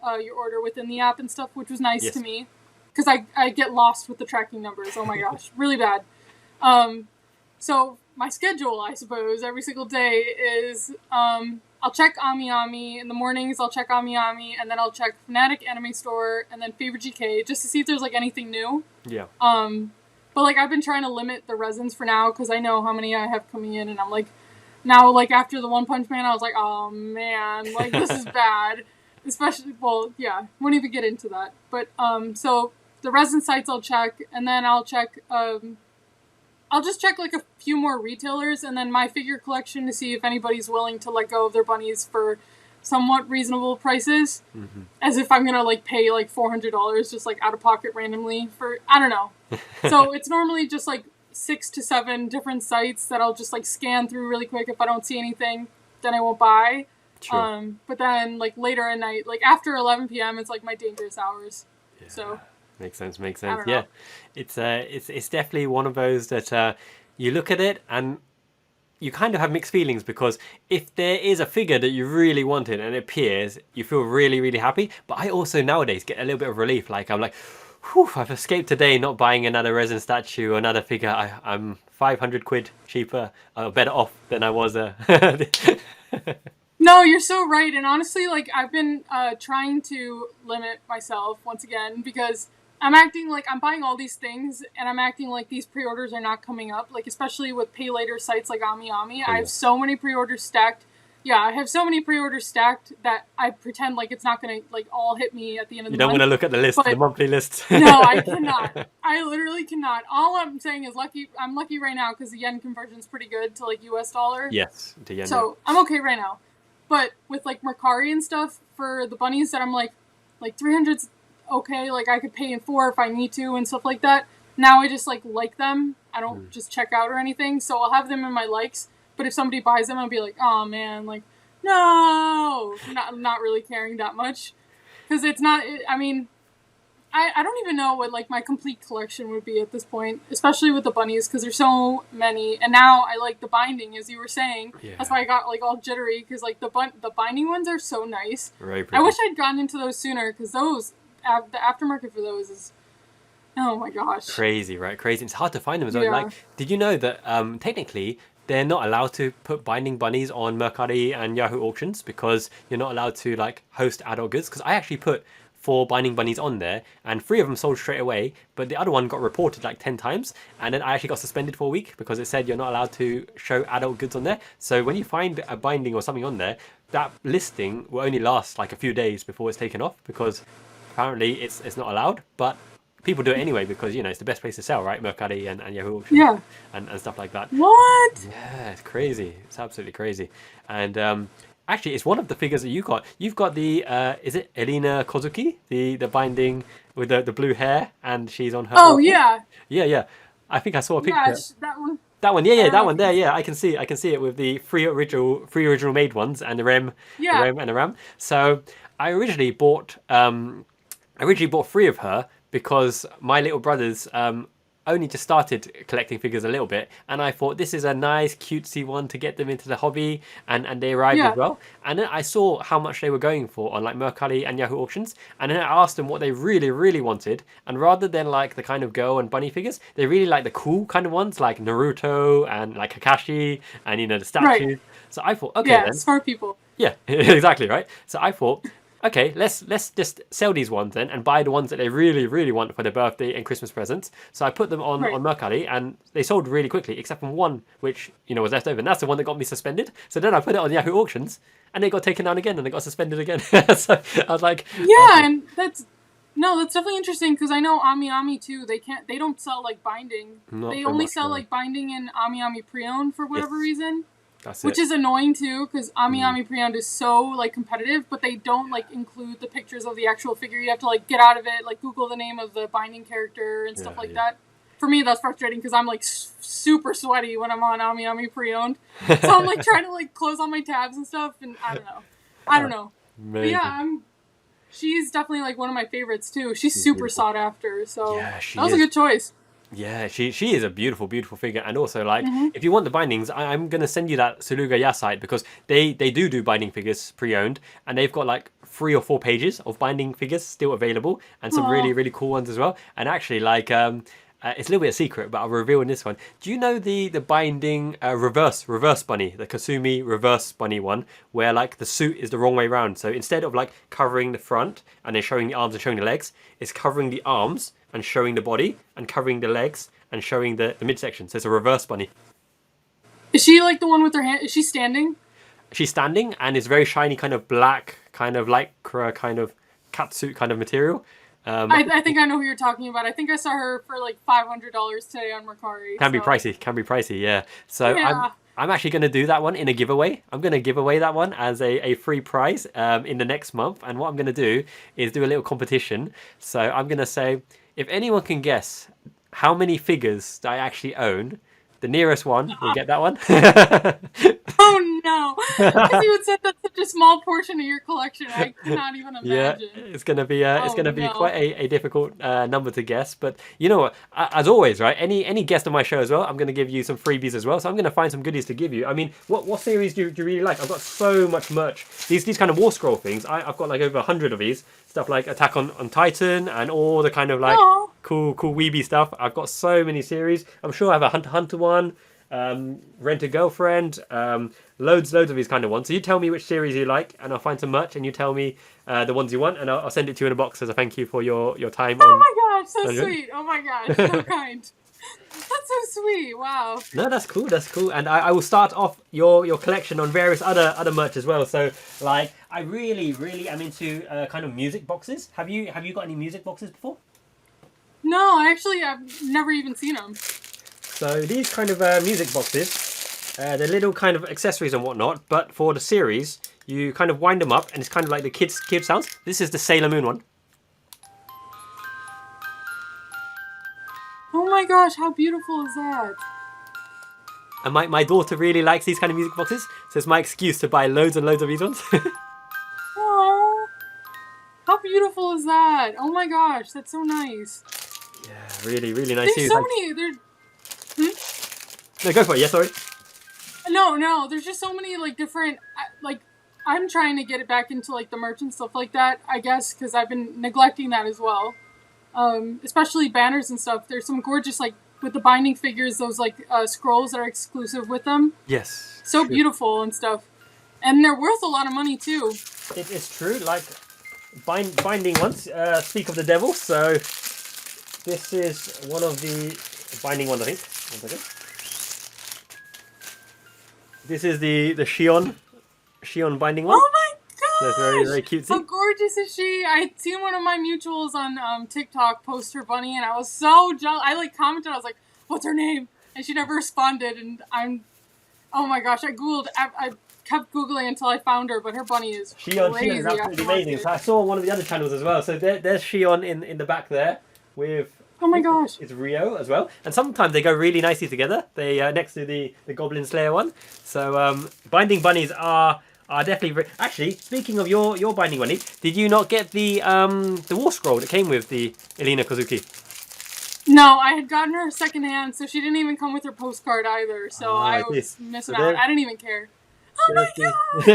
your order within the app and stuff, which was nice to Yes. me. Because I get lost with the tracking numbers. Oh my gosh, really bad. Um, so my schedule, I suppose, every single day is I'll check Ami Ami in the mornings. I'll check Ami Ami, and then I'll check Fnatic Anime Store, and then Favorite GK just to see if there's like anything new. Yeah. But like I've been trying to limit the resins for now because I know how many I have coming in, and I'm like, now like after the One Punch Man, I was like, oh man, like this is bad. Especially, well, yeah, won't even get into that. But so the resin sites I'll check, and then I'll check I'll just check like a few more retailers and then my figure collection to see if anybody's willing to let go of their bunnies for somewhat reasonable prices. Mm-hmm. As if I'm gonna like pay like $400 just like out of pocket randomly for, I don't know. So it's normally just like 6 to 7 different sites that I'll just like scan through really quick. If I don't see anything, then I won't buy. Sure. But then like later at night, like after 11 p.m., it's like my dangerous hours. Yeah. So Makes sense. Makes I sense. don't Yeah, know. it's definitely one of those that you look at it and you kind of have mixed feelings because if there is a figure that you really wanted and it appears, you feel really really happy. But I also nowadays get a little bit of relief. Like I'm like, whew, I've escaped today, not buying another resin statue or another figure. I'm 500 quid cheaper, better off than I was. No, you're so right. And honestly, like I've been trying to limit myself once again because I'm acting like I'm buying all these things and I'm acting like these pre-orders are not coming up. Like especially with pay later sites like Ami Ami, Oh I yeah. have so many pre-orders stacked. Yeah, I have so many pre-orders stacked that I pretend like it's not gonna like all hit me at the end of You the don't want month. to look at the list, the But monthly list. no, I cannot. I literally cannot. All I'm saying is lucky. I'm lucky right now because the yen conversion is pretty good to like US dollar. Yes, to yen. So I'm okay right now. But with like Mercari and stuff for the bunnies that I'm like 300's okay, like I could pay in 4 if I need to and stuff like that. Now I just like them. I don't just check out or anything. So I'll have them in my likes. But if somebody buys them, I'll be like, oh man, like no, not really caring that much because it's not. I mean, I don't even know what like my complete collection would be at this point, especially with the bunnies because there's so many. And now I like the binding, as you were saying. Yeah. That's why I got like all jittery because like the binding ones are so nice. Very I pretty. wish I'd gotten into those sooner because those the aftermarket for those is, oh my gosh. Crazy, right? Crazy. It's hard to find them as well. Yeah. Like, did you know that technically they're not allowed to put binding bunnies on Mercari and Yahoo auctions because you're not allowed to like host adult goods? Because I actually put 4 binding bunnies on there and 3 of them sold straight away, but the other one got reported like 10 times and then I actually got suspended for a week because it said you're not allowed to show adult goods on there. So when you find a binding or something on there, that listing will only last like a few days before it's taken off because apparently it's not allowed, but people do it anyway because you know it's the best place to sell, right? Mercari and Yahoo auctions Yeah. and stuff like that. What? Yeah, it's crazy. It's absolutely crazy. And actually, it's one of the figures that you got. You've got the is it Elina Kozuki, the binding with the blue hair, and she's on her. Oh orphan. yeah. Yeah. I think I saw a picture. Yeah, that one. That one, I yeah, don't that know one if there, you can yeah. I can see it with the three original made ones and the rem, Yeah. and the ram. So I originally bought 3 of her because my little brothers only just started collecting figures a little bit, and I thought this is a nice cutesy one to get them into the hobby, and they arrived Yeah. as well. And then I saw how much they were going for on like Mercari and Yahoo auctions, and then I asked them what they really really wanted, and rather than like the kind of girl and bunny figures, they really like the cool kind of ones like Naruto and like Kakashi and you know the statues. Right. So I thought, okay Yeah, then, smart people. yeah, exactly right. So I thought, okay, let's just sell these ones then and buy the ones that they really really want for their birthday and Christmas presents. So I put them on Right. Mercari and they sold really quickly, except for one which you know was left over. And that's the one that got me suspended. So then I put it on Yahoo auctions and they got taken down again and they got suspended again. So I was like, Yeah, and that's definitely interesting because I know Ami Ami too. They don't sell like binding. Not They so only much, sell no. like binding and Ami Ami pre-owned for whatever Yes. reason. That's which it. is annoying too, because Ami Pre-owned is so like competitive, but they don't like include the pictures of the actual figure. You have to like get out of it, like Google the name of the binding character and stuff like that. For me, that's frustrating because I'm like super sweaty when I'm on Ami Pre-owned, so I'm like trying to like close all my tabs and stuff, and I don't know. But yeah, she's definitely like one of my favorites too. She's super beautiful. sought after, so Yeah, that was a good choice. Yeah, she is a beautiful, beautiful figure. And also, like, if you want the bindings, I'm going to send you that Suluga site because they do binding figures pre-owned. And they've got like 3 or 4 pages of binding figures still available. And some really, really cool ones as well. And actually, like, it's a little bit of secret, but I'll reveal in this one. Do you know the binding reverse bunny, the Kasumi reverse bunny one, where like the suit is the wrong way around? So instead of like covering the front and then showing the arms and showing the legs, it's covering the arms and showing the body and covering the legs and showing the midsection. So it's a reverse bunny. Is she like the one with her hand? Is she standing? She's standing and it's very shiny, kind of black, kind of lycra, kind of catsuit kind of material. I think I know who you're talking about. I think I saw her for like $500 today on Mercari. Can be pricey, yeah. So yeah. I'm actually going to do that one in a giveaway. I'm going to give away that one as a free prize in the next month. And what I'm going to do is do a little competition. So I'm going to say, if anyone can guess how many figures I actually own, the nearest one will get that one. Oh no! Because you had said that's such a small portion of your collection. I cannot even imagine. Yeah, it's gonna be quite a difficult number to guess. But you know what? As always, right? Any guest on my show as well, I'm gonna give you some freebies as well. So I'm gonna find some goodies to give you. I mean, what series do you really like? I've got so much merch. These kind of Wallscroll things. I've got like over 100 of these. Stuff like Attack on Titan and all the kind of like cool weeby stuff. I've got so many series. I'm sure I have a Hunter one. Rent a Girlfriend, loads of these kind of ones. So you tell me which series you like, and I'll find some merch, and you tell me the ones you want, and I'll send it to you in a box as a thank you for your time. Oh my gosh, so sweet! Oh my gosh, so kind. That's so sweet. Wow. No, that's cool. And I will start off your collection on various other merch as well. So like, I really am into kind of music boxes. Have you got any music boxes before? No, I've never even seen them. So these kind of music boxes, they're little kind of accessories and whatnot, but for the series, you kind of wind them up, and it's kind of like the kids sounds. This is the Sailor Moon one. Oh my gosh, how beautiful is that? And my daughter really likes these kind of music boxes, so it's my excuse to buy loads and loads of these ones. Oh, how beautiful is that? Oh my gosh, that's so nice. Yeah, really nice. There's so many. No, go for it. Yeah, sorry. No. There's just so many like different like. I'm trying to get it back into like the merch and stuff like that. I guess because I've been neglecting that as well. Especially banners and stuff. There's some gorgeous like with the binding figures. Those like scrolls that are exclusive with them. Yes. So true. Beautiful and stuff, and they're worth a lot of money too. It's true. Like binding ones. Speak of the devil. So this is one of the binding ones, I think. 1 second. This is the Shion binding one. Oh my gosh! That's very cute. How gorgeous is she? I had seen one of my mutuals on TikTok post her bunny, and I was so jealous. I like commented. I was like, "What's her name?" And she never responded. And oh my gosh! I kept googling until I found her, but her bunny is crazy. Shion is absolutely amazing. So I saw one of the other channels as well. So there's Shion in the back there with. Oh my gosh! It's Rio as well, and sometimes they go really nicely together. They next to the Goblin Slayer one. So binding bunnies are definitely actually. Speaking of your binding bunny, did you not get the Wallscroll that came with the Elena Kozuki? No, I had gotten her secondhand, so she didn't even come with her postcard either. So I was missing out. I didn't even care. Oh my gosh!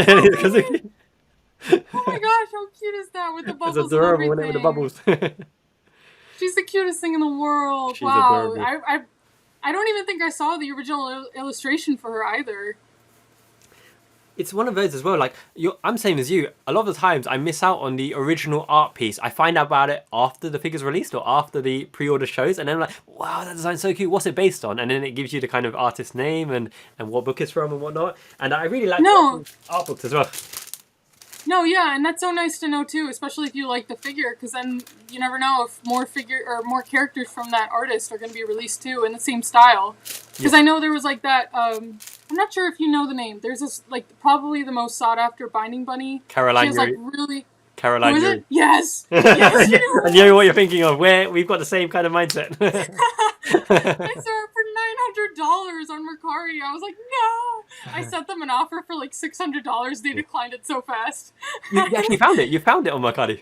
Oh my gosh! How cute is that with the bubbles? It's adorable, and with the bubbles. She's the cutest thing in the world. She's wow. adorable. I don't even think I saw the original illustration for her either. It's one of those as well. Like I'm same as you. A lot of the times I miss out on the original art piece. I find out about it after the figure's released or after the pre-order shows, and then I'm like, wow, that design's so cute. What's it based on? And then it gives you the kind of artist name and what book it's from and whatnot. And I really like art books as well. No, yeah, and that's so nice to know too, especially if you like the figure, because then you never know if more characters from that artist are going to be released too in the same style. Because I know there was like that I'm not sure if you know the name. There's this, like, probably the most sought after binding bunny. Caroline She has, like, Yuri. really... Caroline Who is Yuri. it? Yes! Yes, you know I who it know what is. you're thinking of. We've got the same kind of mindset. I saw her for $900 on Mercari. I was like, no! I sent them an offer for like $600. They declined it so fast. You actually found it. You found it on Mercari.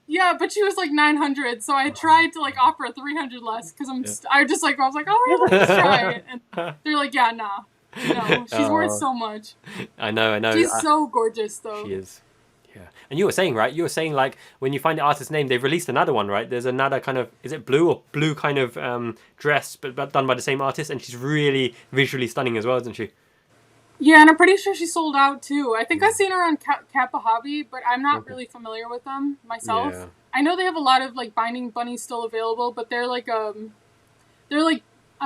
Yeah, but she was like 900, so I tried to like offer a 300 less because I was like, oh, yeah, let's try it. And they're like, yeah, nah. No, she's worth so much. I know. She's so gorgeous, though. She is. Yeah. And you were saying, right? You were saying, like, when you find the artist's name, they've released another one, right? There's another kind of, is it blue kind of dress, but done by the same artist, and she's really visually stunning as well, isn't she? Yeah, and I'm pretty sure she sold out, too. I think I've seen her on Kappa Hobby, but I'm not really familiar with them myself. Yeah. I know they have a lot of, like, binding bunnies still available, but they're like, I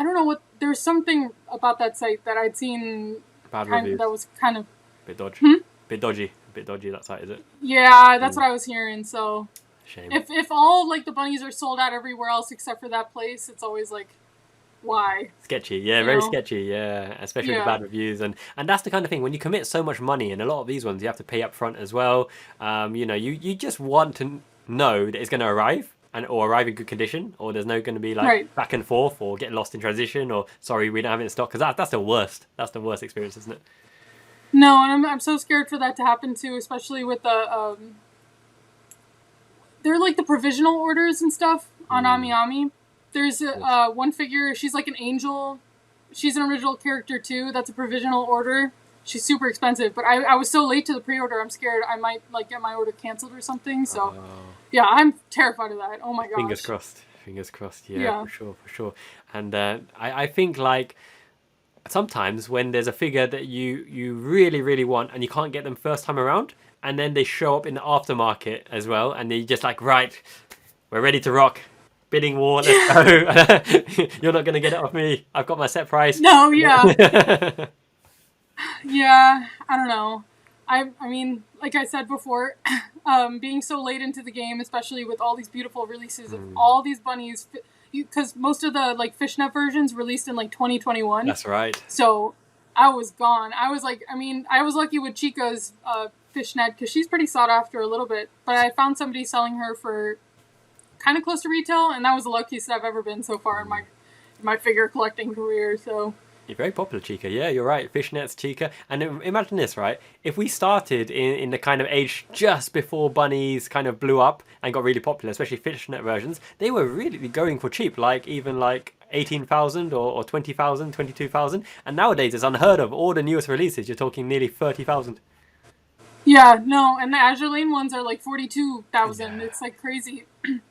don't know what, there's something about that site that I'd seen Bad reviews. that was kind of... Bit dodgy. Bit dodgy, that site, is it? Yeah, that's what I was hearing, so... Shame. If all, like, the bunnies are sold out everywhere else except for that place, it's always like, why? Sketchy, yeah, very sketchy, yeah, especially with bad reviews, and that's the kind of thing when you commit so much money, and a lot of these ones you have to pay up front as well. You know, you just want to know that it's going to arrive or arrive in good condition, or there's no going to be like back and forth or get lost in transition, or sorry we don't have it in stock, because that's the worst. That's the worst experience, isn't it? No, and I'm so scared for that to happen too, especially with the they're like the provisional orders and stuff on AmiAmi. There's one figure, she's like an angel. She's an original character too. That's a provisional order. She's super expensive, but I was so late to the pre-order, I'm scared I might like get my order canceled or something. So yeah, I'm terrified of that. Oh my gosh. Fingers crossed. Yeah. For sure. And I think like sometimes when there's a figure that you really want and you can't get them first time around, and then they show up in the aftermarket as well, and they're just like, right, we're ready to rock. Bidding war, let's go. You're not going to get it off me. I've got my set price. No, yeah. Yeah, I don't know. I mean, like I said before, being so late into the game, especially with all these beautiful releases of all these bunnies, because most of the like fishnet versions released in like 2021. That's right. So I was gone. I was like, I mean, I was lucky with Chica's fishnet because she's pretty sought after a little bit, but I found somebody selling her for kind of close to retail, and that was the luckiest I've ever been so far in my figure collecting career. So you're very popular, Chica. Yeah, you're right. Fishnets, Chica. And imagine this, right? If we started in the kind of age just before bunnies kind of blew up and got really popular, especially fishnet versions, they were really going for cheap, like even like 18,000 or 20,000, 22,000. And nowadays it's unheard of. All the newest releases, you're talking nearly 30,000. Yeah, no, and the Azure Lane ones are like 42,000. Yeah. It's like crazy.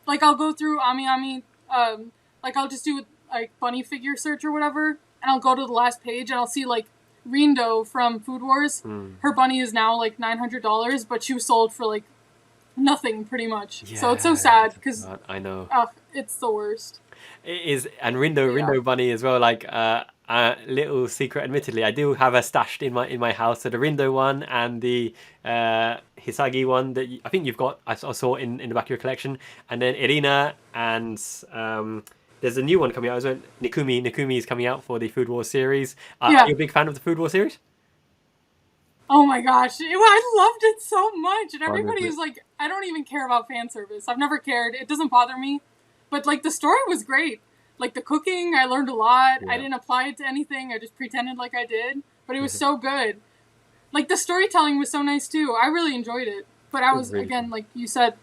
Like I'll go through AmiAmi, like I'll just do like bunny figure search or whatever, and I'll go to the last page and I'll see like Rindo from Food Wars. Her bunny is now like $900, but she was sold for like nothing pretty much. Yeah, so it's so sad because I know it's the worst. It is, and Rindo bunny as well. Like little secret, admittedly, I do have her stashed in my house. So the Rindo one and the Hisagi one that I think you've got. I saw in the back of your collection, and then Irina and there's a new one coming out as well. Nikumi is coming out for the Food Wars series. Are you a big fan of the Food Wars series? Oh my gosh, I loved it so much, and everybody was like, I don't even care about fan service. I've never cared. It doesn't bother me. But, like, the story was great. Like, the cooking, I learned a lot. Yeah. I didn't apply it to anything. I just pretended like I did. But it was so good. Like, the storytelling was so nice, too. I really enjoyed it. But I was, again, like you said,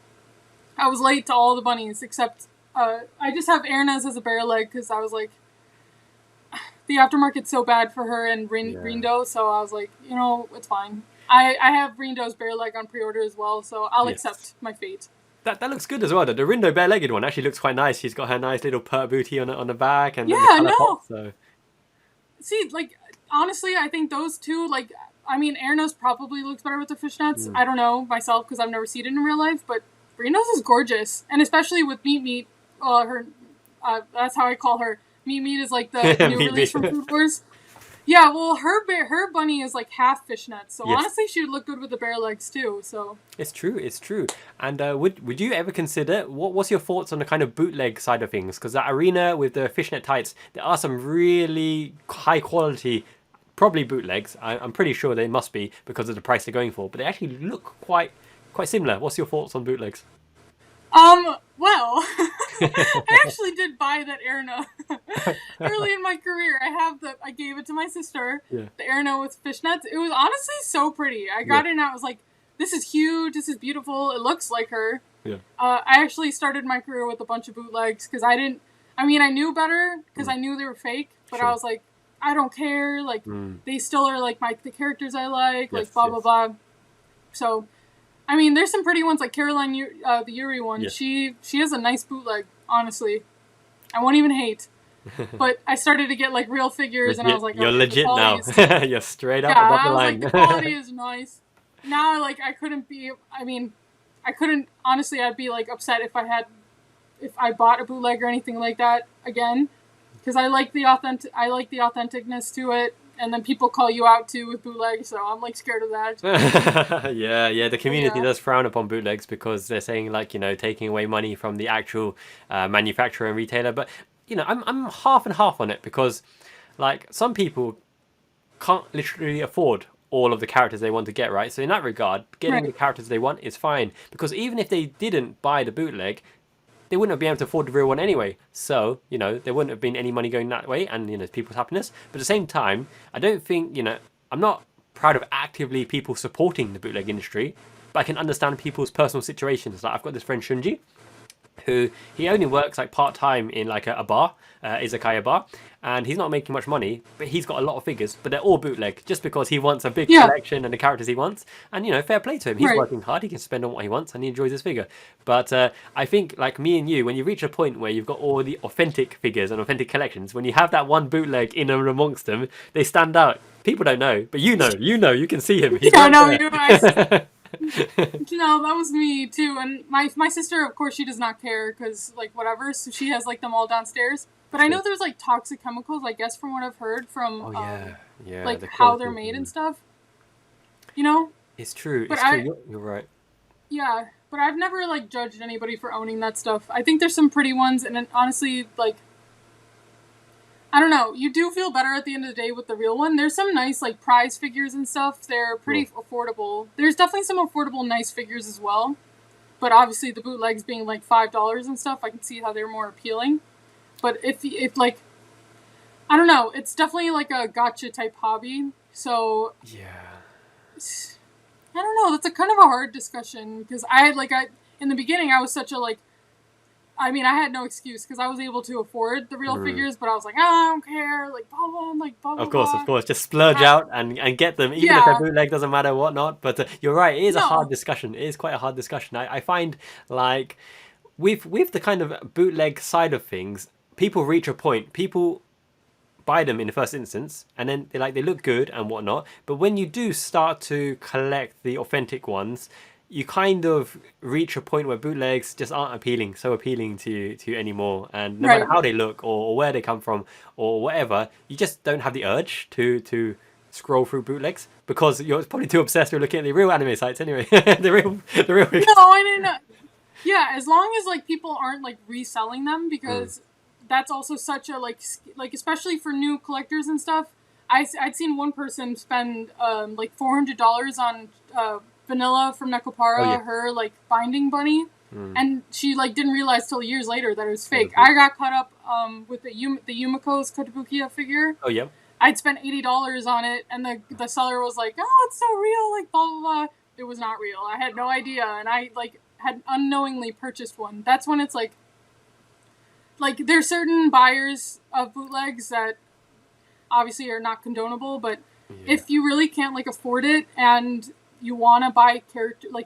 I was late to all the bunnies, except I just have Ernest as a bare leg, because I was like, the aftermarket's so bad for her and Rindo, so I was like, you know, it's fine. I have Rindo's bare leg on pre-order as well, so I'll accept my fate. That looks good as well. The Rindo bare-legged one actually looks quite nice. She's got her nice little pert booty on the back, and so. See, like honestly, I think those two, like, I mean, Ernest probably looks better with the fishnets. I don't know myself because I've never seen it in real life, but Rindo's is gorgeous, and especially with Meat. That's how I call her. Meat is like the new release from Food Wars. Yeah, well, her bunny is like half fishnet, so honestly, she would look good with the bare legs too. So it's true. And would you ever consider what's your thoughts on the kind of bootleg side of things? Because that arena with the fishnet tights, there are some really high quality probably bootlegs. I'm pretty sure they must be because of the price they're going for, but they actually look quite similar. What's your thoughts on bootlegs? Well, I actually did buy that Erna early in my career. I gave it to my sister. Yeah. The Erna with fishnets. It was honestly so pretty. I got it and I was like, this is huge. This is beautiful. It looks like her. Yeah. I actually started my career with a bunch of bootlegs because I knew better because I knew they were fake, but I was like, I don't care. Like, they still are like the characters I like, like blah, blah, blah. So, I mean, there's some pretty ones like Caroline, the Yuri one. Yes. She has a nice bootleg, honestly. I won't even hate. But I started to get like real figures, and I was like, "You're legit now. You're straight up above the line." Like, the quality is nice. Now, like, I couldn't honestly. I'd be like upset if I bought a bootleg or anything like that again, because I like the authenticness to it. And then people call you out too with bootlegs, so I'm like scared of that. yeah. The community does frown upon bootlegs because they're saying like, taking away money from the actual manufacturer and retailer. But I'm half and half on it because like some people can't literally afford all of the characters they want to get, right? So in that regard, getting the characters they want is fine because even if they didn't buy the bootleg, they wouldn't have been able to afford the real one anyway. So, there wouldn't have been any money going that way and, people's happiness. But at the same time, I don't think, I'm not proud of actively people supporting the bootleg industry, but I can understand people's personal situations. Like I've got this friend Shunji, who he only works like part-time in like a bar, izakaya bar, and he's not making much money, but he's got a lot of figures, but they're all bootleg just because he wants a big collection and the characters he wants. And fair play to him, he's working hard, he can spend on what he wants and he enjoys his figure. But I think like me and you, when you reach a point where you've got all the authentic figures and authentic collections, when you have that one bootleg in and amongst them, they stand out. People don't know, but you can see him. He's that was me too. And my sister, of course, she does not care because like whatever, so she has like them all downstairs. But I know there's like toxic chemicals, I guess, from what I've heard from like how they're made and stuff. It's true. But it's true. You're right. Yeah, but I've never like judged anybody for owning that stuff. I think there's some pretty ones, and then, honestly, like, I don't know. You do feel better at the end of the day with the real one. There's some nice like prize figures and stuff. They're pretty affordable. There's definitely some affordable nice figures as well. But obviously the bootlegs being like $5 and stuff, I can see how they're more appealing. But if like, I don't know, it's definitely like a gotcha type hobby. So I don't know. That's a kind of a hard discussion because in the beginning I was such a like. I mean, I had no excuse because I was able to afford the real figures, but I was like, I don't care, like, blah, blah, like, blah, blah, Of course. Just splurge out and get them, even if they're bootleg, doesn't matter, whatnot. But you're right, it is a hard discussion. It is quite a hard discussion. I find, like, with the kind of bootleg side of things, people reach a point, people buy them in the first instance, and then they look good and whatnot. But when you do start to collect the authentic ones, you kind of reach a point where bootlegs just aren't so appealing to you anymore. And no matter how they look or where they come from or whatever, you just don't have the urge to scroll through bootlegs because you're probably too obsessed with looking at the real anime sites anyway. the real. No, I didn't. Yeah, as long as like people aren't like reselling them, because that's also such a like especially for new collectors and stuff. I'd seen one person spend like $400 on Vanilla from Nekopara, her like binding bunny, and she like didn't realize till years later that it was fake. I got caught up with the Yumiko's Kotobukiya figure. Oh yeah. I'd spent $80 on it, and the seller was like, "Oh, it's so real!" Like blah blah blah. It was not real. I had no idea, and I like had unknowingly purchased one. That's when it's like there's certain buyers of bootlegs that obviously are not condonable, but if you really can't like afford it and you want to buy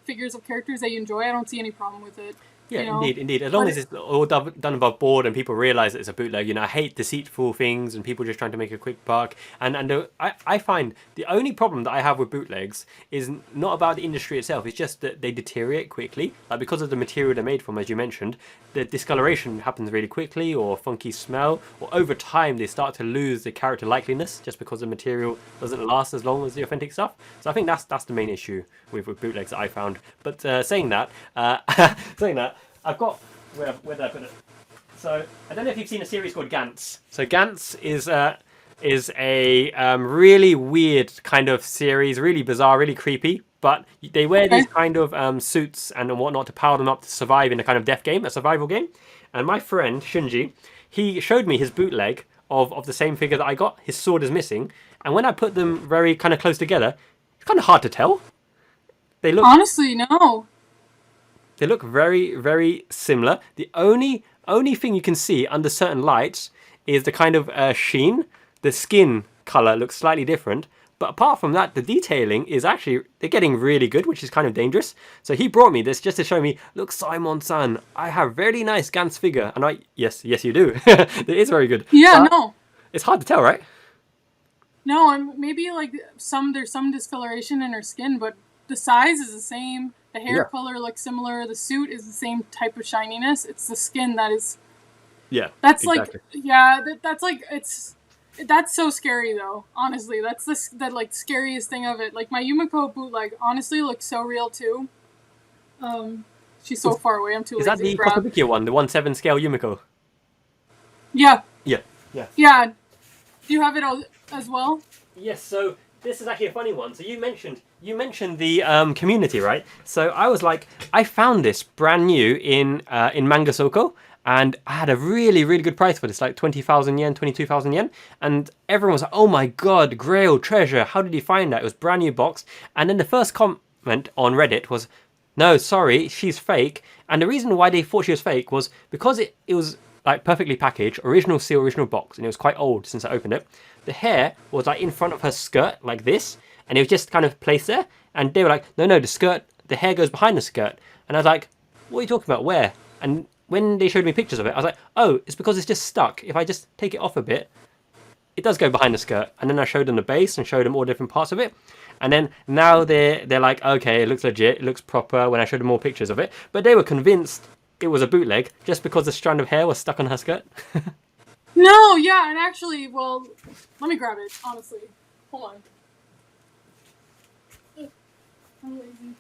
figures of characters that you enjoy, I don't see any problem with it. Yeah, indeed. As long as it's all done above board and people realise that it's a bootleg, I hate deceitful things and people just trying to make a quick buck. And I find the only problem that I have with bootlegs is not about the industry itself. It's just that they deteriorate quickly. Like because of the material they're made from, as you mentioned, the discoloration happens really quickly, or funky smell, or over time they start to lose the character likeliness just because the material doesn't last as long as the authentic stuff. So I think that's the main issue with bootlegs that I found. But saying that. I've got where did I put it? So I don't know if you've seen a series called Gantz. So Gantz is is a really weird kind of series, really bizarre, really creepy. But they wear these kind of suits and whatnot to power them up to survive in a kind of death game, a survival game. And my friend Shinji, he showed me his bootleg of the same figure that I got. His sword is missing, and when I put them very kind of close together, it's kind of hard to tell. They look Honestly, no. They look very, very similar. The only thing you can see under certain lights is the kind of sheen. The skin color looks slightly different. But apart from that, the detailing is actually, they're getting really good, which is kind of dangerous. So he brought me this just to show me, look, Simon-san, I have very nice Gantz figure. And yes, you do. It is very good. Yeah, but no. It's hard to tell, right? No, and maybe like there's some discoloration in her skin, but the size is the same. The hair color looks similar. The suit is the same type of shininess. It's the skin that is. Yeah. That's exactly. that's like that's so scary though. Honestly, that's the like scariest thing of it. Like my Yumiko bootleg honestly looks so real too. She's so far away. I'm too. Is that the Kotobukiya one, the 1/7 scale Yumiko? Yeah. Yeah. Yeah. Do you have it as well? Yes. So this is actually a funny one. So you mentioned the community, right? So I was like, I found this brand new in Manga Soko, and I had a really, really good price for this, like 20,000 yen, 22,000 yen. And everyone was like, oh my god, Grail treasure, how did you find that? It was brand new box. And then the first comment on Reddit was, no, sorry, she's fake. And the reason why they thought she was fake was because it was like perfectly packaged, original seal, original box, and it was quite old since I opened it. The hair was like in front of her skirt, like this, and it was just kind of placed there. And they were like, no, the hair goes behind the skirt. And I was like, what are you talking about? Where? And when they showed me pictures of it, I was like, oh, it's because it's just stuck. If I just take it off a bit, it does go behind the skirt. And then I showed them the base and showed them all different parts of it. And then now they're like, okay, it looks legit, it looks proper when I showed them more pictures of it. But they were convinced it was a bootleg just because the strand of hair was stuck on her skirt. No, yeah, and actually, well, let me grab it, honestly. Hold on. I'm lazy.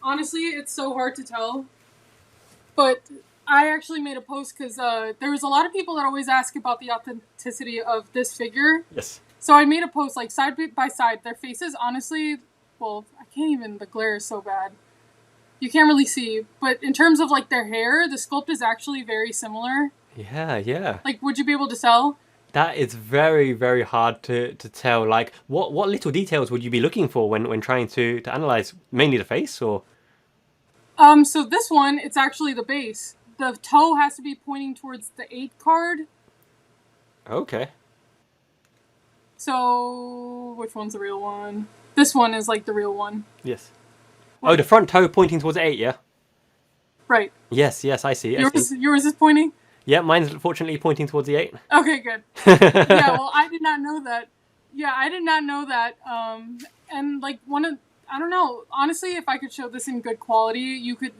Honestly, it's so hard to tell. But I actually made a post because there was a lot of people that always ask about the authenticity of this figure. Yes. So I made a post, like, side by side. Their faces, honestly, well, I can't even, the glare is so bad. You can't really see. But in terms of, like, their hair, the sculpt is actually very similar. Yeah. Like, would you be able to tell? That is very, very hard to tell. Like, what little details would you be looking for when trying to analyze? Mainly the face, or? So this one, it's actually the base. The toe has to be pointing towards the 8 card. Okay. So, which one's the real one? This one is, like, the real one. Yes. Oh, the front toe pointing towards 8, yeah? Right. Yes, I see. Yours is pointing? Yeah, mine's fortunately pointing towards the 8. Okay, good. Yeah, well, I did not know that. Yeah, I did not know that. And, like, I don't know. Honestly, if I could show this in good quality, you could...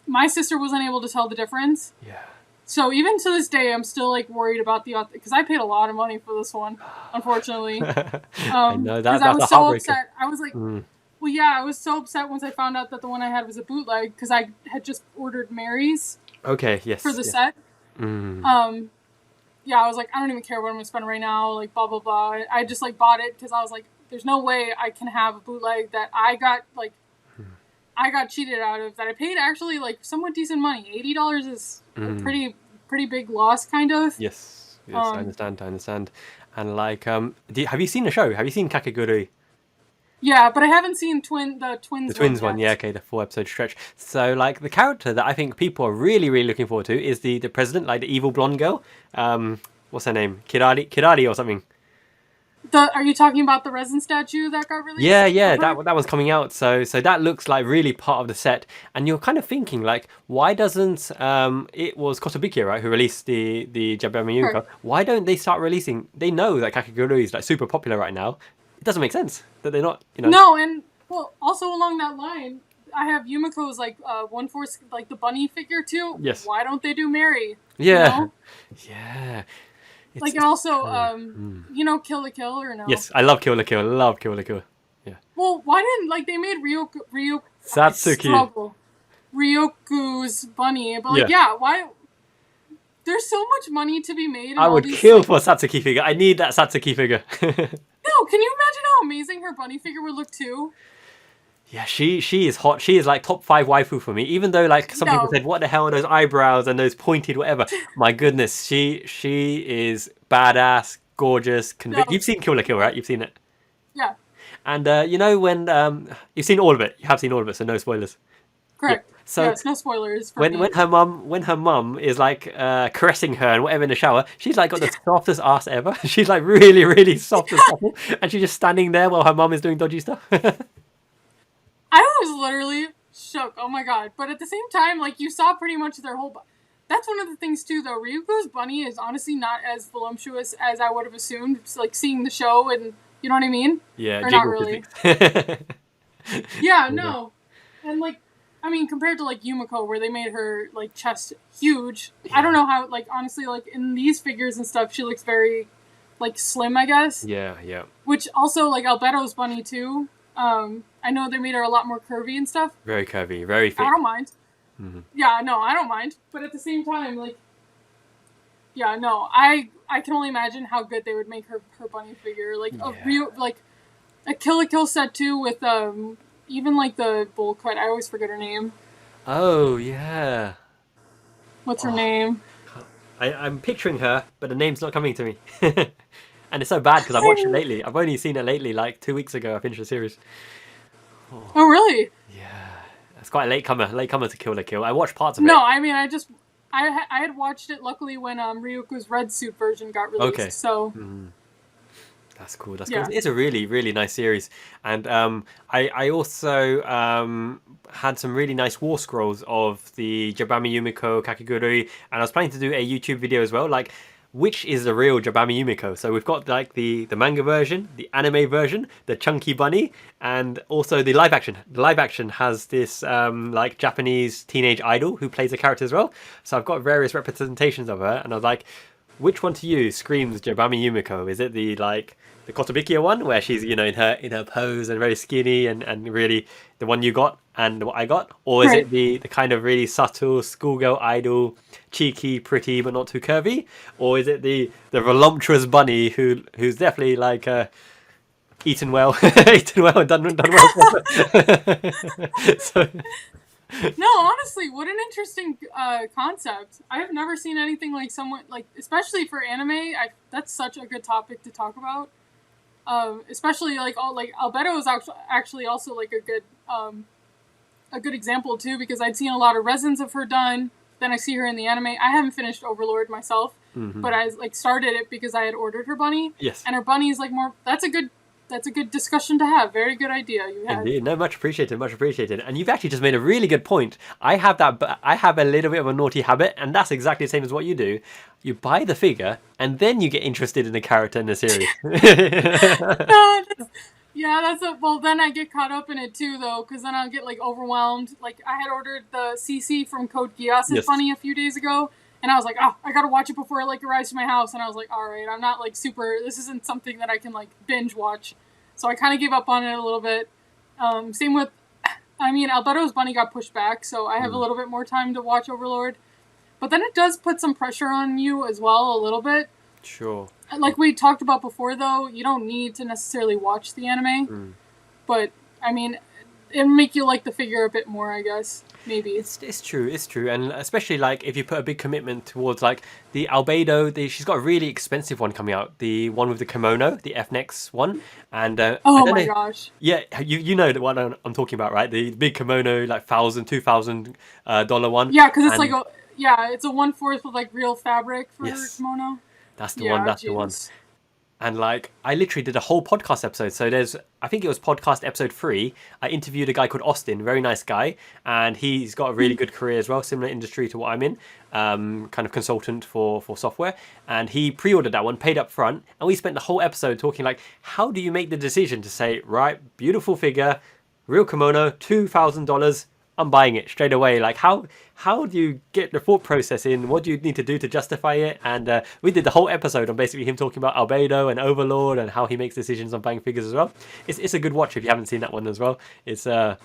My sister wasn't able to tell the difference. Yeah. So even to this day, I'm still, like, worried about because I paid a lot of money for this one, unfortunately. I know, that's I was a so heartbreaker. upset. I was like... Well, yeah, I was so upset once I found out that the one I had was a bootleg, because I had just ordered Mary's. Okay, yes. For the set. Yeah, I was like, I don't even care what I'm going to spend right now, like, blah, blah, blah. I just, like, bought it, because I was like, there's no way I can have a bootleg that I got, like, I got cheated out of, that I paid actually, like, somewhat decent money. $80 is a pretty big loss, kind of. Yes, I understand. And, like, have you seen the show? Have you seen Kakegurui? Yeah, but I haven't seen the twins. The twins one, yeah, okay, the 4-episode stretch. So, like, the character that I think people are really, really looking forward to is the president, like the evil blonde girl. What's her name? Kirari or something. Are you talking about the Resin statue that got released? Yeah, that one's coming out. So that looks like really part of the set. And you're kind of thinking, like, why doesn't it was Kotobukiya, right, who released the Jabami Yunko? Sure. Why don't they start releasing? They know that Kakegurui is like super popular right now. It doesn't make sense that they're not, you know. No, and well, also along that line, I have Yumiko's like 1/4, like the bunny figure too. Yes. Why don't they do Mary? Yeah. You know? Yeah. Like, and also, you know, Kill la Kill or no? Yes, I love Kill la Kill. Love Kill la Kill. Yeah. Well, why didn't, like, they made Satsuki. Ryoku's bunny, but like, yeah, why? there's so much money to be made. In I all would these, kill like, for a Satsuki figure. I need that Satsuki figure. no, can you imagine how amazing her bunny figure would look too? Yeah, she is hot. She is like top 5 waifu for me. Even though like some people No. said, what the hell are those eyebrows and those pointed whatever. My goodness, she is badass, gorgeous, No. You've seen Kill la Kill, right? You've seen it. Yeah. And you know when you've seen all of it. You have seen all of it, so no spoilers. Correct. Yeah. So yes, no spoilers. For me. when her mum is like caressing her and whatever in the shower, she's like got the softest ass ever. She's like really, really soft and supple, and she's just standing there while her mum is doing dodgy stuff. I was literally shook. Oh my god! But at the same time, like you saw pretty much their whole. That's one of the things too, though. Ryuko's bunny is honestly not as voluptuous as I would have assumed. It's like seeing the show, and you know what I mean? Yeah, or not really. Physics. Yeah, no, and like. I mean, compared to like Yumiko, where they made her like chest huge, yeah. I don't know how. Like honestly, like in these figures and stuff, she looks very like slim, I guess. Yeah, yeah. Which also like Albedo's bunny too. I know they made her a lot more curvy and stuff. Very curvy, very fit. I don't mind. Mm-hmm. Yeah, no, I don't mind. But at the same time, like, yeah, no, I can only imagine how good they would make her bunny figure. Like a real like a Kill la Kill set too with even like the bowl cut. I always forget her name. Oh yeah. What's her name? I'm picturing her, but the name's not coming to me. And it's so bad because I've watched it lately. I've only seen it lately, like 2 weeks ago. I finished the series. Oh really? Yeah, it's quite a late comer to Kill la Kill. I watched parts of it. No, I mean I had watched it luckily when Ryuko's red suit version got released. Okay. So. That's cool. That's cool. It's a really, really nice series. And I also had some really nice Wallscrolls of the Jabami Yumiko Kakigurui, and I was planning to do a YouTube video as well, like which is the real Jabami Yumiko. So we've got like the manga version, the anime version, the chunky bunny, and also the live action. The live action has this like Japanese teenage idol who plays a character as well. So I've got various representations of her, and I was like, which one to you screams Jabami Yumiko? Is it the Kotobukiya one where she's, you know, in her pose and very skinny and really the one you got and what I got? Or is it the kind of really subtle schoolgirl idol, cheeky, pretty but not too curvy? Or is it the voluptuous bunny who's definitely like eaten well and done well? So No, honestly, what an interesting concept. I have never seen anything like someone like, especially for anime. That's such a good topic to talk about. Especially like Albedo is actually also like a good example too, because I'd seen a lot of Resins of her done. Then I see her in the anime. I haven't finished Overlord myself, but I like started it because I had ordered her bunny. Yes, and her bunny is like more. That's a good discussion to have. Very good idea you had. Indeed. No, much appreciated, much appreciated. And you've actually just made a really good point. I have a little bit of a naughty habit, and that's exactly the same as what you do. You buy the figure, and then you get interested in the character in the series. Well, then I get caught up in it too, though, because then I'll get like overwhelmed. Like I had ordered the CC from Code Geass's bunny a few days ago, and I was like, oh, I gotta watch it before it like arrives to my house. And I was like, all right, I'm not like this isn't something that I can like binge watch. So I kind of gave up on it a little bit. Same with, Albedo's bunny got pushed back, so I have a little bit more time to watch Overlord. But then it does put some pressure on you as well, a little bit. Sure. Like we talked about before, though, you don't need to necessarily watch the anime. But, I mean, it'll make you like the figure a bit more, I guess. Maybe. It's true. And especially like if you put a big commitment towards like the Albedo, she's got a really expensive one coming out. The one with the kimono, the F-Nex one. And oh my gosh. Yeah, you know the one I'm talking about, right? The big kimono, like $2,000 one. Yeah, because it's it's a 1/4 with like real fabric for her kimono. That's the one. That's the one. And like, I literally did a whole podcast episode. So I think it was podcast episode 3. I interviewed a guy called Austin, very nice guy, and he's got a really good career as well, similar industry to what I'm in, kind of consultant for software. And he pre-ordered that one, paid up front, and we spent the whole episode talking like, how do you make the decision to say, right, beautiful figure, real kimono, $2,000. I'm buying it straight away. Like how do you get the thought process in? What do you need to do to justify it? And we did the whole episode on basically him talking about Albedo and Overlord and how he makes decisions on buying figures as well. It's a good watch if you haven't seen that one as well. It's a